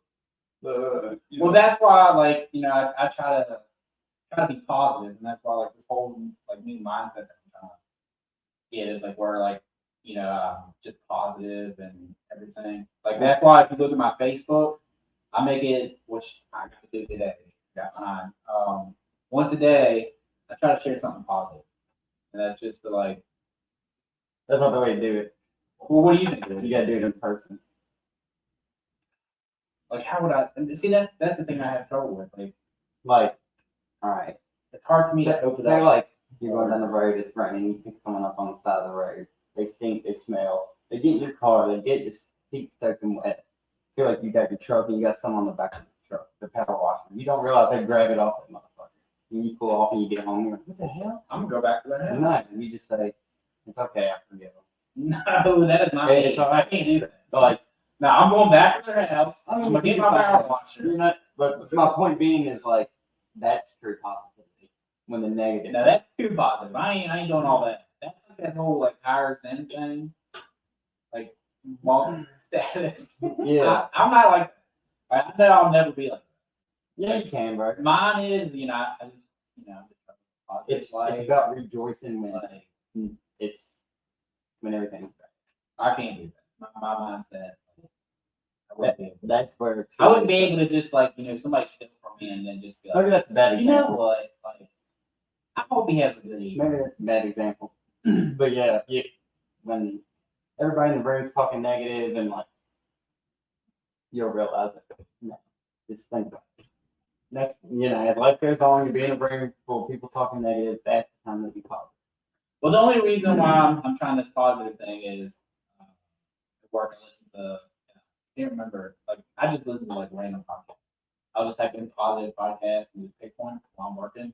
Well, that's why, like, I try to be positive, and that's why, like, this whole like new mindset that I'm trying to get is like where like just positive and everything. Like that's why if you look at my Facebook, I make it, which I got to do today. Got mine. Once a day, I try to share something positive, and that's just to like. That's not the way to do it. Well, what do you think? You gotta do it in person. Like, how would I? And see, that's the thing I have trouble with. Like, all right. It's hard for me Say, to open say up. like you're going down the road, it's raining, you pick someone up on the side of the road. They stink, they smell. They get in your car, they get your seat soaking wet. Feel like you got your truck and you got someone on the back of the truck, the power washer. You don't realize they grab it off that motherfucker. And you pull off and you get home, you're like, what the hell? I'm gonna go back to that house. No, and you just say, it's okay, I forgive them. No, that is not Hey, me. it's all I can't do that. But like, No, I'm going back to their house. I mean, I'm gonna get you my can power find- washer. you're not, but my point being is like, that's true positivity. When the negative. No, that's too positive. I ain't doing all that. That's like that whole like higher sin thing. Like walking status. Yeah. I'm not like that. I know I'll never be like Yeah, you can, bro. that. Mine is, I just, I'm just positive. It's about rejoicing when like, it's when everything's bad. I can't do that. My mindset. I wouldn't be able to. That's where I wouldn't be able to just like, somebody steal from me and then just be Maybe like, that's a bad you know example. what? Like, I hope he has a good evening. Maybe that's a bad example. But yeah, when everybody in the room's talking negative and like you'll realize it. No, just think about it. Next, as life goes on, you'll be in a room full of people talking negative. That's the time to be positive. Well, the only reason why I'm trying this positive thing is at work. I listen to, I can't remember, like, I just listen to like random podcasts. I was typing in positive podcast and just pick one while I'm working.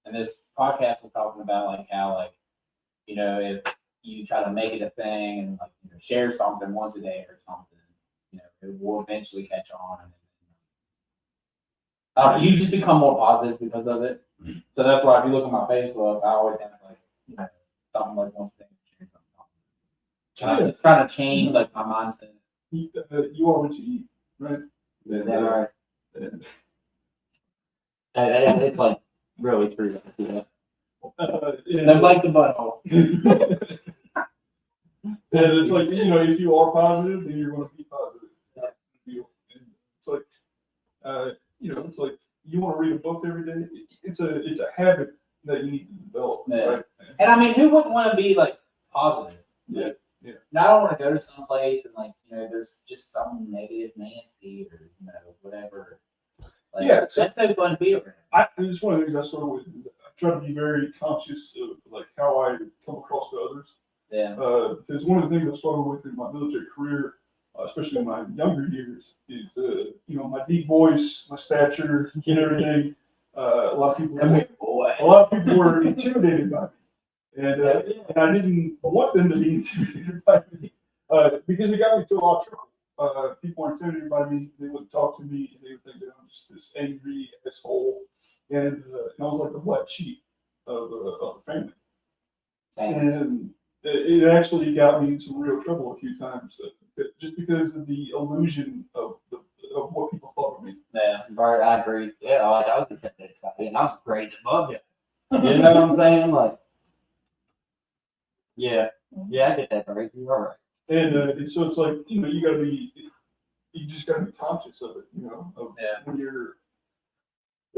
And this podcast was talking about like how, like, if you try to make it a thing and like, share something once a day or something, it will eventually catch on. And you just become more positive because of it. So that's why if you look at my Facebook, I always have like, something like one thing. I'm just trying to change like my mindset. You are what you eat, right? Is that right? It's like really true. Yeah. They're like the butthole. And it's like, if you are positive, then you're going to be positive. And it's like, it's like you want to read a book every day. It's a habit that you need to develop. Yeah. Right? And I mean, who wouldn't want to be like positive? Yeah. Now, I don't want to go to some place and like, there's just some negative Nancy or whatever. Like, Yeah, so- that's no fun to be around. It's one of the things I started with. I try to be very conscious of like how I come across to others. Yeah. Because one of the things I struggled with in my military career, especially in my younger years, is my deep voice, my stature, and everything. A lot of people, were intimidated by me, and I didn't want them to be intimidated by me because it got me to a lot of trouble. People were intimidated by me; they wouldn't talk to me, and they would think that I'm just this angry asshole, and I was like the black sheep of the family. And it actually got me in some real trouble a few times, just because of the illusion of what people thought of me. Yeah, Bart, I agree. Yeah, like I was intimidated by it, and I was great above you. You know what I'm saying? Like, yeah, I get that, Bart. You're all right. And so it's like, you just gotta be conscious of it, when you're.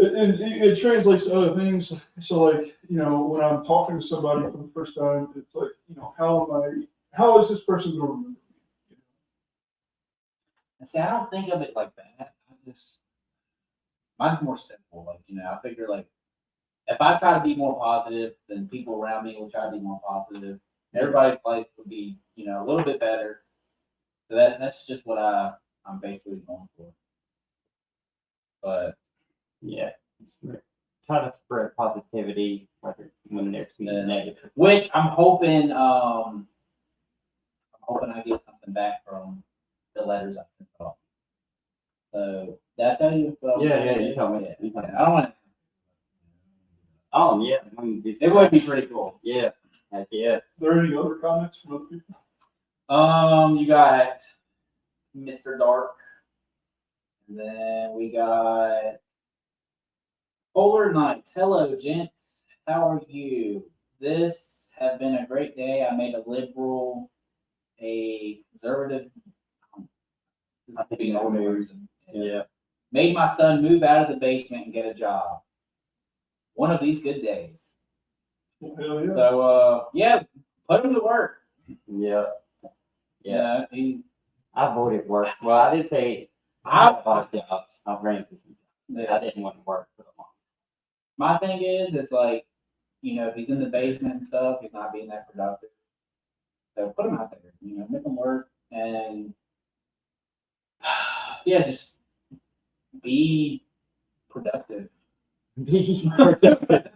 And it translates to other things. So like, when I'm talking to somebody for the first time, it's like, how is this person going to remember me? And see, I don't think of it like that. Mine's more simple. Like, I figure like, if I try to be more positive, then people around me will try to be more positive. Everybody's life would be, a little bit better. So that's just what I'm basically going for. But yeah, try to spread positivity when there's negative. Which I'm hoping I get something back from the letters I sent off. So that's how you. Yeah, you tell me. I don't want to. Oh yeah, it would be pretty cool. Yeah, heck yeah. Are there any other comments from other people? You got Mr. Dark, and then we got Polar Nights. Hello, gents. How are you? This have been a great day. I made a liberal, a conservative. I think being old person. Yeah. Made my son move out of the basement and get a job. One of these good days. Hell yeah. So put him to work. Yeah. Yeah. I avoided work. Well, I did say I had a lot of jobs. I ran for some jobs. I didn't want to work for long. My thing is, it's like, if he's in the basement and stuff, he's not being that productive. So put him out there, make him work, and just be productive. Be productive.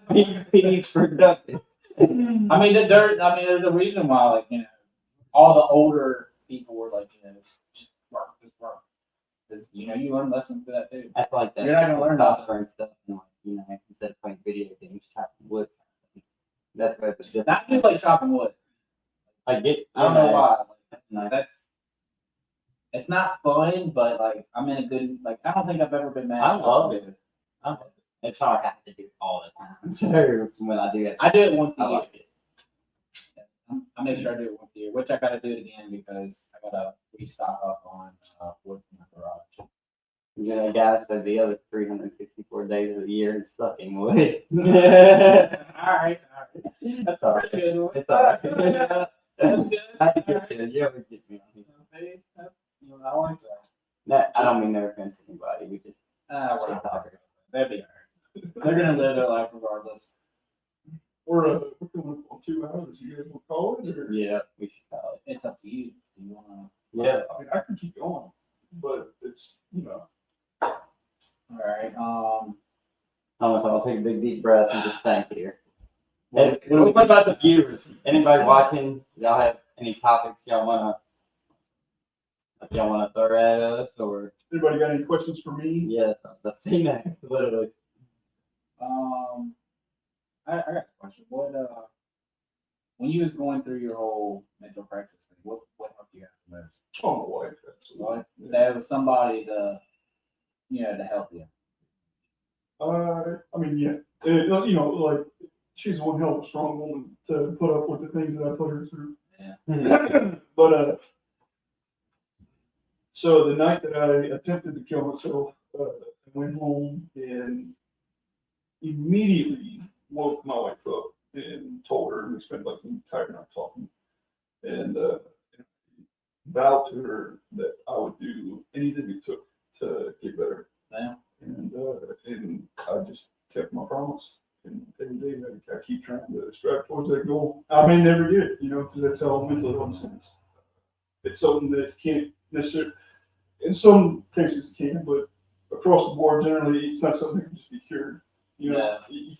Be productive. I mean, there's a reason why, like, all the older people were like, just work. Because, you learn lessons for that too. That's like that. You're not gonna learn stuff and stuff. Instead of playing video games, chopping wood. That's what it's just. Not just like chopping wood. I don't know why. Like, it's not fun, but like I'm in a good. Like I don't think I've ever been mad. I love it. It's hard. I have to do it all the time. So when I do it, I do it once a year. Like it. I make sure I do it once a year, which I got to do it again because I got to restock up on wood in my garage. Guys, so the other 364 days of the year is sucking wood. all right. That's all right. Good one. It's all right. That's good. I get you. You always get me on here. I like that. No, I don't mean no offense to anybody. We just We're not talking. They'll be alright. They're gonna live their life regardless. We're coming up on 2 hours. You guys want to call it? Or? yeah, we should call it. It's up to you. Do you wanna? Yeah. I mean, I can keep going, but it's All right. Thomas, I'll take a big deep breath and just thank you. Hey, what about the viewers? Anybody watching? Y'all have any topics y'all wanna throw at us, or Anybody got any questions for me? yes, let's see next. Literally. I got a question. What when you was going through your whole mental crisis thing, what helped you out the most? Oh, my wife. What? There was somebody to help you. I mean, yeah. Like she's one hell of a strong woman to put up with the things that I put her through. Yeah. But so the night that I attempted to kill myself, I went home and immediately woke my wife up and told her, and we spent like the entire night talking, and vowed to her that I would do anything it took to get better. Yeah. And I just kept my promise. And every day I keep trying to strive towards that goal. I may never get it, because that's how mental illness is. It's something that can't necessarily, in some cases it can, but across the board, generally, it's not something that can just be cured. You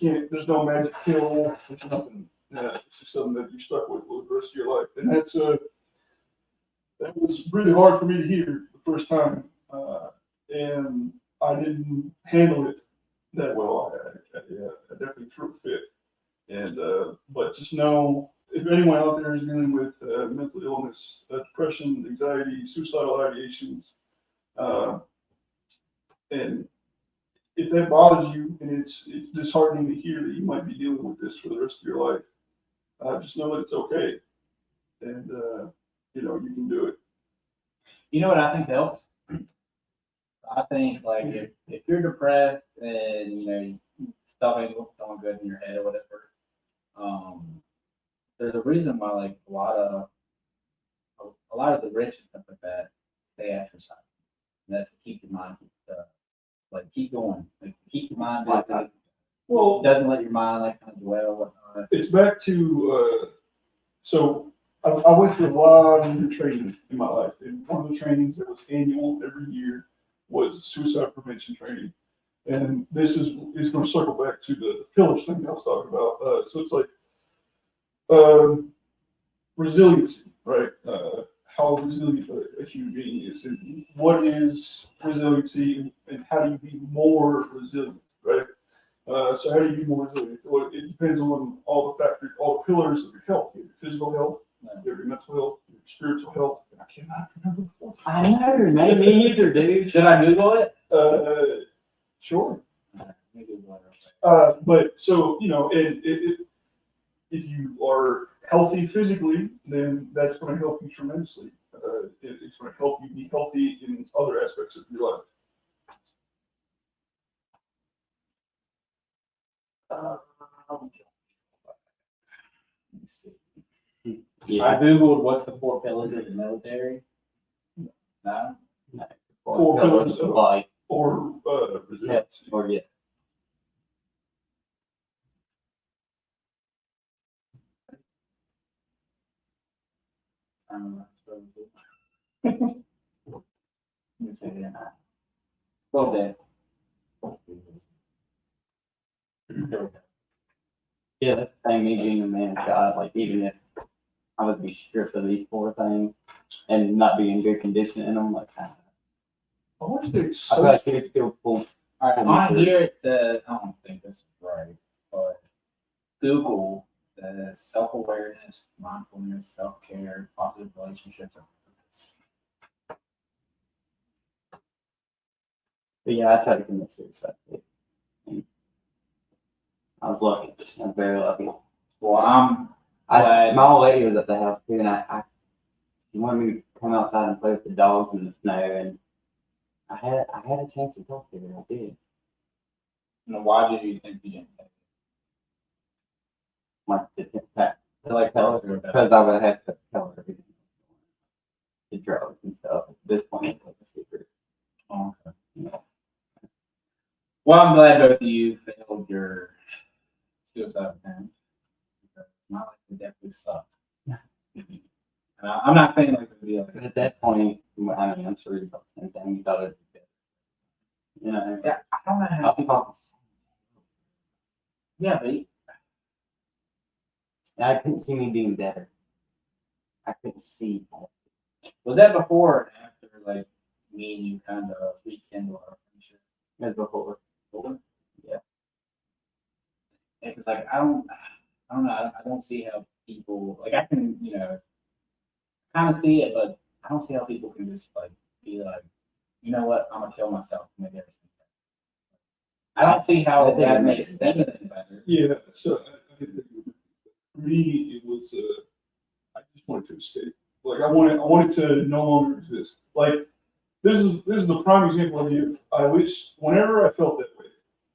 can't, there's no magic pill, there's nothing. It's just something that you're stuck with for the rest of your life. And that was really hard for me to hear the first time. And I didn't handle it that well. I definitely threw a fit. And but just know, if anyone out there is dealing with mental illness, depression, anxiety, suicidal ideations, and if that bothers you and it's disheartening to hear that you might be dealing with this for the rest of your life, just know that it's okay, and you can do it. You know what I think helps? I think like if you're depressed and stuff ain't going good in your head or whatever, there's a reason why like a lot of the rich and stuff like that stay exercising. And that's to keep your mind keep going, like keep your mind busy. Well, It doesn't let your mind like kind of dwell whatnot. it's back to so I went through a lot of new training in my life, and one of the trainings that was annual every year was suicide prevention training. And this is going to circle back to the pillars thing I was talking about. So it's like resiliency, right? How resilient a human being is, and what is resiliency, and how do you be more resilient, right? So how do you be more resilient? Well, it depends on all the factors, all the pillars of your health, your physical health, your mental health, your spiritual health. And I cannot remember the fourth. I know, maybe me either, dude. Should I Google it? Sure. Let me Google it. But so, if you are healthy physically, then that's going to help you tremendously. It's going to help you be healthy in other aspects of your life. Let me see. Yeah. I Googled what's the 4 pillars of the military. No? Four pillars of life. Or resiliency. Or yeah. I don't know. Let me see here. Well, then. Yeah, that's the thing, me being a man of God, like even if I would be stripped of these 4 things and not be in good condition in them, like I I wish they feel like it would still pull. All right, on here it says, I don't think this is right, but Google says self-awareness, mindfulness, self-care, positive relationships. But yeah, I tried to commit suicide. I was lucky. I'm very lucky. Well, my old lady was at the house too, and she wanted me to come outside and play with the dogs in the snow, and I had a chance to talk to her. I did. why did you think you didn't take Like tell her because I would have to tell her everything. The drugs and stuff. At this point, it's like a secret. Oh, okay. Yeah. Well, I'm glad both of you failed your suicide attempt. Because my life would definitely suck. I'm not saying like it would be like But at that point, I mean, I'm sure you thought the same thing. You thought it would be better. yeah, I don't know how people. Yeah, but I couldn't see me being better. I couldn't see. was that before or after like me and you kind of rekindle our friendship? It was before. Yeah. Because like I don't know. I don't see how people like I can kind of see it, but I don't see how people can just like be like, you know what, I'm gonna kill myself. Maybe I don't see how that makes anything better. Yeah. So for me, it was I just wanted to escape. Like I wanted to no longer exist. Like this is the prime example of you. I wish whenever I felt that way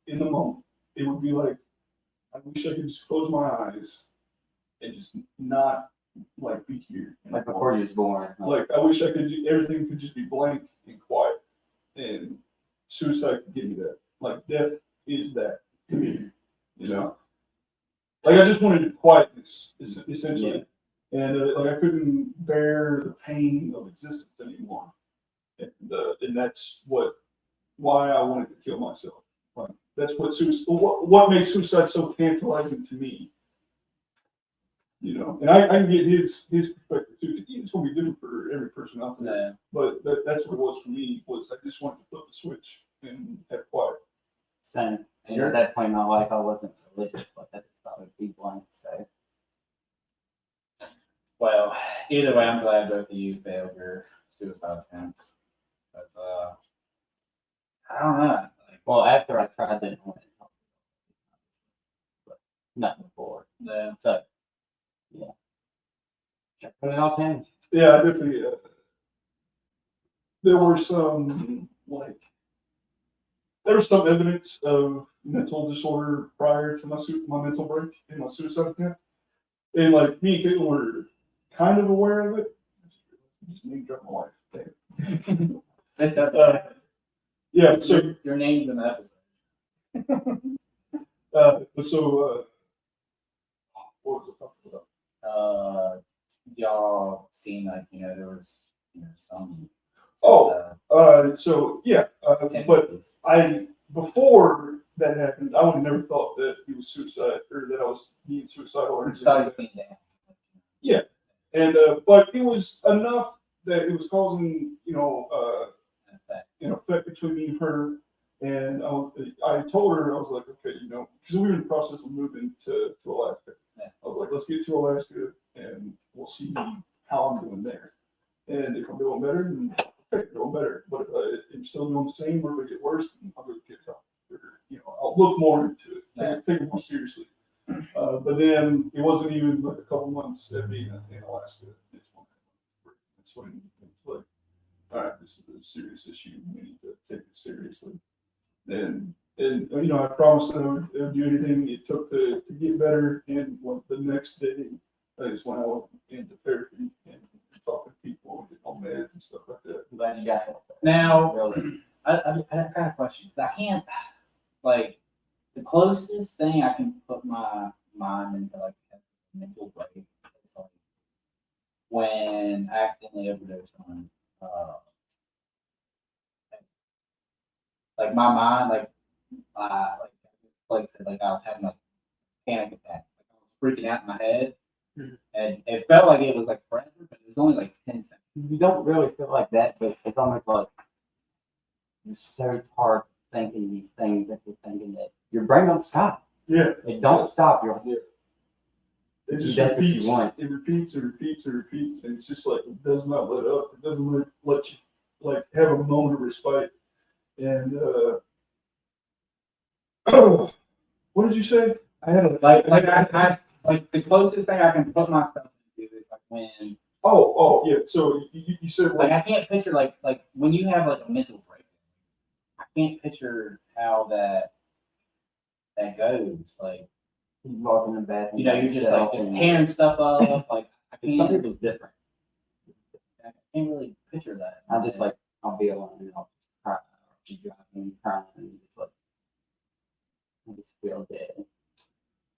in the moment, it would be like I wish I could just close my eyes and just not like be here. Like before you was born. Like I wish I could everything could just be blank and quiet. And suicide could give me that. Like death is that to me. You know? Like I just wanted quietness, essentially. And like I couldn't bear the pain of existence anymore. And that's why I wanted to kill myself. Like that's what makes suicide so tantalizing to me. You know, and I can get his perspective too. It's going to be different for every person out there. Yeah. But that's what it was for me. Was I just wanted to flip the switch and have quiet. Same. And at that point in my life, I wasn't religious, but I just thought it would be blank. So. Well, either way, I'm glad both of you failed your suicide attempts. But I don't know. Like, Well, after I tried it, but not before. yeah. So, yeah. But it all changed. Yeah, I definitely. There were some there was some evidence of mental disorder prior to my mental break in my suicide attempt, and like me and Caitlin were kind of aware of it. Just name drop my wife. Yeah, so Your name's in the episode. what was it talking about? Y'all seen like there was some. So yeah, but tendencies. before that happened, I would have never thought that he was suicide or that I was being suicidal or anything. Sorry, Like that. Yeah, and but it was enough that it was causing an effect between me and her. And I told her, I was like, okay, because we were in the process of moving to Alaska. Yeah. I was like, let's get to Alaska and we'll see how I'm doing there. And if I'm doing better, then okay, doing better. But if I'm still doing the same or if it get worse, then I'll go get help. I'll look more into it, take it more seriously. But then it wasn't even like a couple months of being in Alaska. That's when it's like, all right, this is a serious issue. We need to take it seriously. And I promised that I would do anything it took to get better. And the next day is when I went into therapy and talking to people and getting on meds and stuff like that. I'm glad you got help. Now, Really. I got a question. I can't, like, the closest thing I can put my mind into, like, a mental break is, like, when I accidentally overdosed on, like, my mind, like said, like, I was having, like, panic attacks. Like, I was freaking out in my head. And it felt like it was, like, forever, but it was only, like, 10 seconds. You don't really feel like that, but it's almost like you're so hard thinking these things that you're thinking that your brain don't stop. Yeah. It don't stop. You're It just That's what you repeats. want. It repeats and repeats and repeats, and it's just like it does not let up. It doesn't let you like have a moment of respite. And what did you say? I had a Like the closest thing I can put myself into is like when yeah. So you said like I can't picture like when you have like a mental break. I can't picture how that goes. Like you walk in the bathroom. you're just like just tearing stuff up. Like Some people's different. I can't really picture that. I just like I'll be alone and I'll just cry. I'll be driving, crying, and just like I just feel dead.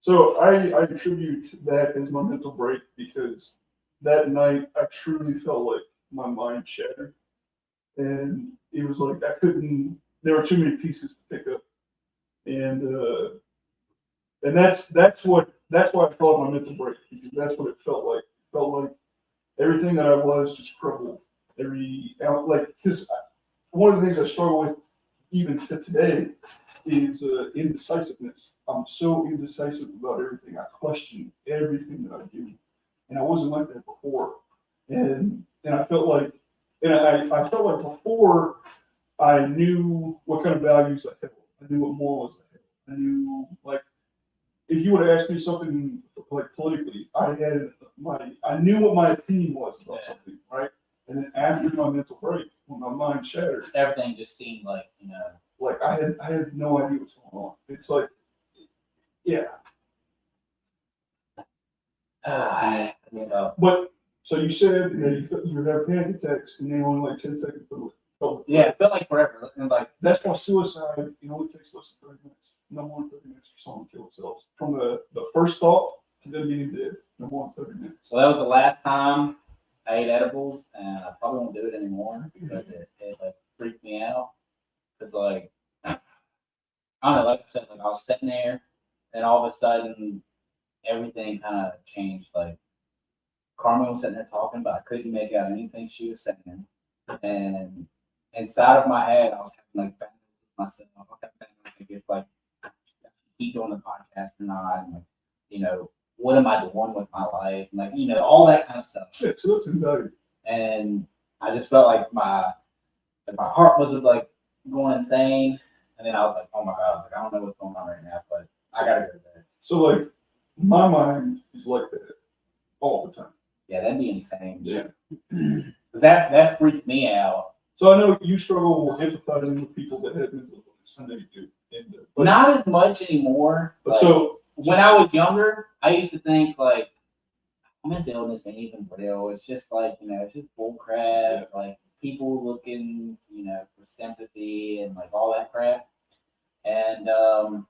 So I attribute that as my mental break because that night I truly felt like my mind shattered, and it was like I couldn't. There were too many pieces to pick up, and that's why I call it my mental break because that's what it felt like. It felt like everything that I was just crumbled. Because one of the things I struggle with even to today is indecisiveness. I'm so indecisive about everything. I question everything that I do, and I wasn't like that before. And I felt like, I felt like before I knew what kind of values I held. I knew what morals I held. I knew like if you would have asked me something like politically, I knew what my opinion was about something, right? And then after my mental break, when my mind shattered, everything just seemed like, like I had no idea what's going on. It's like, yeah. But so you said you have panic attacks and they only like 10 seconds to yeah, it felt like forever. And like that's why suicide, it only takes less than 30 minutes. No more than 30 minutes for someone to kill themselves. From the first thought to them being dead, no more than 30 minutes. So that was the last time I ate edibles, and I probably won't do it anymore because it like freaked me out. Cause like I don't know, like I said, like I was sitting there, and all of a sudden everything kind of changed. Like Carmen was sitting there talking, but I couldn't make out anything she was saying. And inside of my head, I was having like battles with myself. I was having battles if like keep doing the podcast or not, and like, what am I doing with my life, and like, all that kind of stuff. Yeah, so that's anxiety. And I just felt like my heart was like going insane. And then I was like, oh my God, I was like, I don't know what's going on right now, but I gotta go there. So like my mind is like that all the time. Yeah, that'd be insane. Yeah. That freaked me out. So I know you struggle empathizing with people that have mental illness. I know you do. But not as much anymore. But like, so when I was younger, I used to think like mental illness ain't even real. It's just like, it's just bull crap. Like people looking, for sympathy and like all that crap. And now,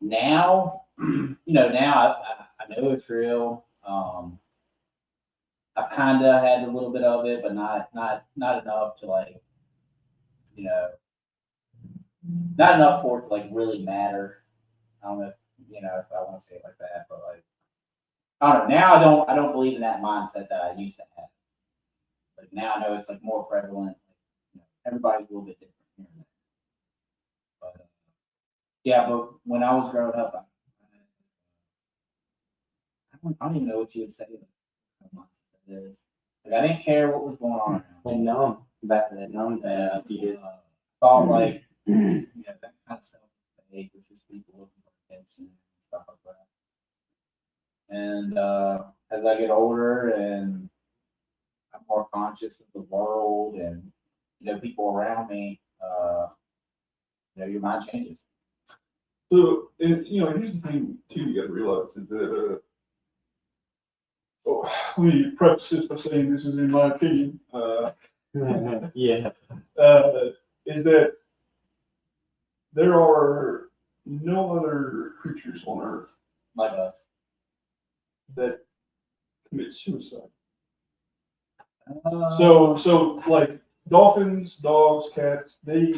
now I know it's real. I've kind of had a little bit of it, but not enough to like, not enough for it to like really matter. I don't know if I want to say it like that, but like I don't know. Now I don't believe in that mindset that I used to have. Like now I know it's like more prevalent. Everybody's a little bit different here and there. But yeah, but when I was growing up, I don't even know what you would say. Like I didn't care what was going on. Like numb, back to that numb thing. You just thought like that kind of stuff was fake, which is people looking for attention and stuff like that. And as I get older and I'm more conscious of the world and people around me, your mind changes. So, and here's the thing too. You got to realize is that. Let me preface this by saying this is in my opinion. Yeah. Is that there are no other creatures on Earth like us that commit suicide. So like dolphins, dogs, cats, they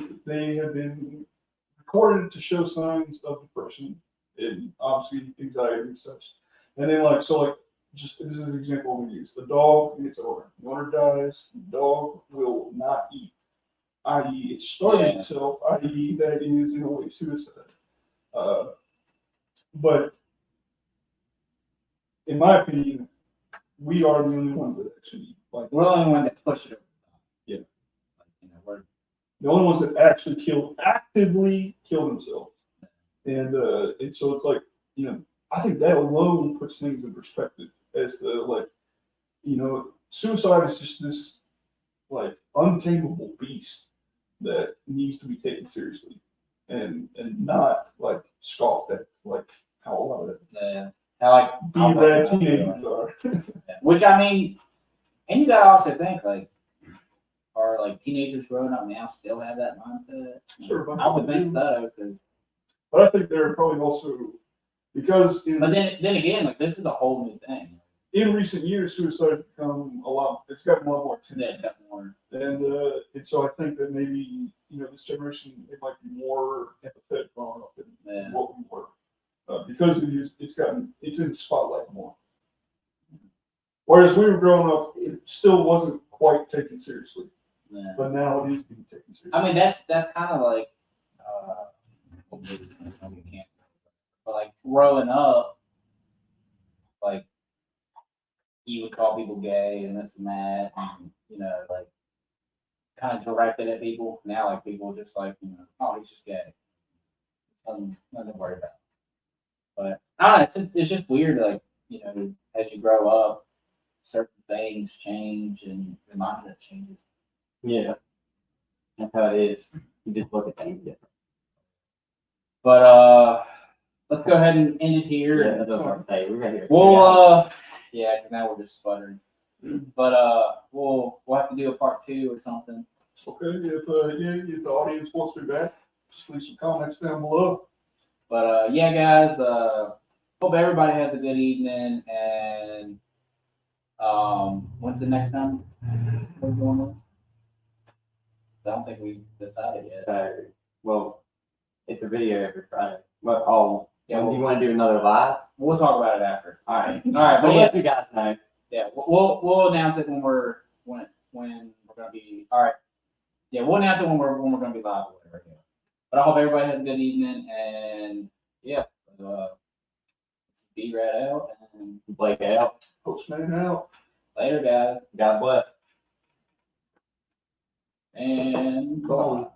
have been recorded to show signs of depression and obviously anxiety and such. And then just this is an example we use. The dog gets older. The owner dies. The dog will not eat, i.e., it's starving itself, i.e., that is in a way suicide. But in my opinion, we are the only ones that actually we're the only ones that push it. Yeah. We're the only ones that actually actively kill themselves. And so it's like, I think that alone puts things in perspective as to suicide is just this untamable beast that needs to be taken seriously and not scoffed at how a lot of it. B-rad teenagers are. Which I mean, and you gotta also think are teenagers growing up now still have that mindset? Sure, I would think so, but I think they're probably also because. But then again, this is a whole new thing. In recent years, suicide has become it's gotten a lot more attention. Yeah, it's gotten more. And so I think that maybe, this generation, it might be more empathetic growing up than what we were. Because it's in the spotlight more. Whereas we were growing up, it still wasn't quite taken seriously. Yeah. But now it is being taken seriously. I mean, that's kind of like, but growing up, you would call people gay and this and that, and kind of directed at people. Now, people just oh, he's just gay. Nothing to worry about. But I don't know, it's just weird, like, you know, as you grow up, certain things change and your mindset changes. Yeah. That's how it is. You just look at things different. But let's go ahead and end it here. Yeah, that's what I'm saying. We're here. Yeah, 'cause now we're just sputtering. But we'll have to do a part 2 or something. Okay, if the audience wants to be back, just leave some comments down below. But yeah, guys, hope everybody has a good evening. And when's the next time we're doing this? I don't think we decided yet. So, well, it's a video every Friday. But oh, Yeah, do you want to do another live? We'll talk about it after. All right. All right, but We'll yeah, let you guys know. yeah, we'll announce it when we're gonna be. All right. Yeah, we'll announce it when we're gonna be live or whatever. Yeah. But I hope everybody has a good evening, and yeah, be right out and Blake out. Postman out. later, guys. God bless. And Go on.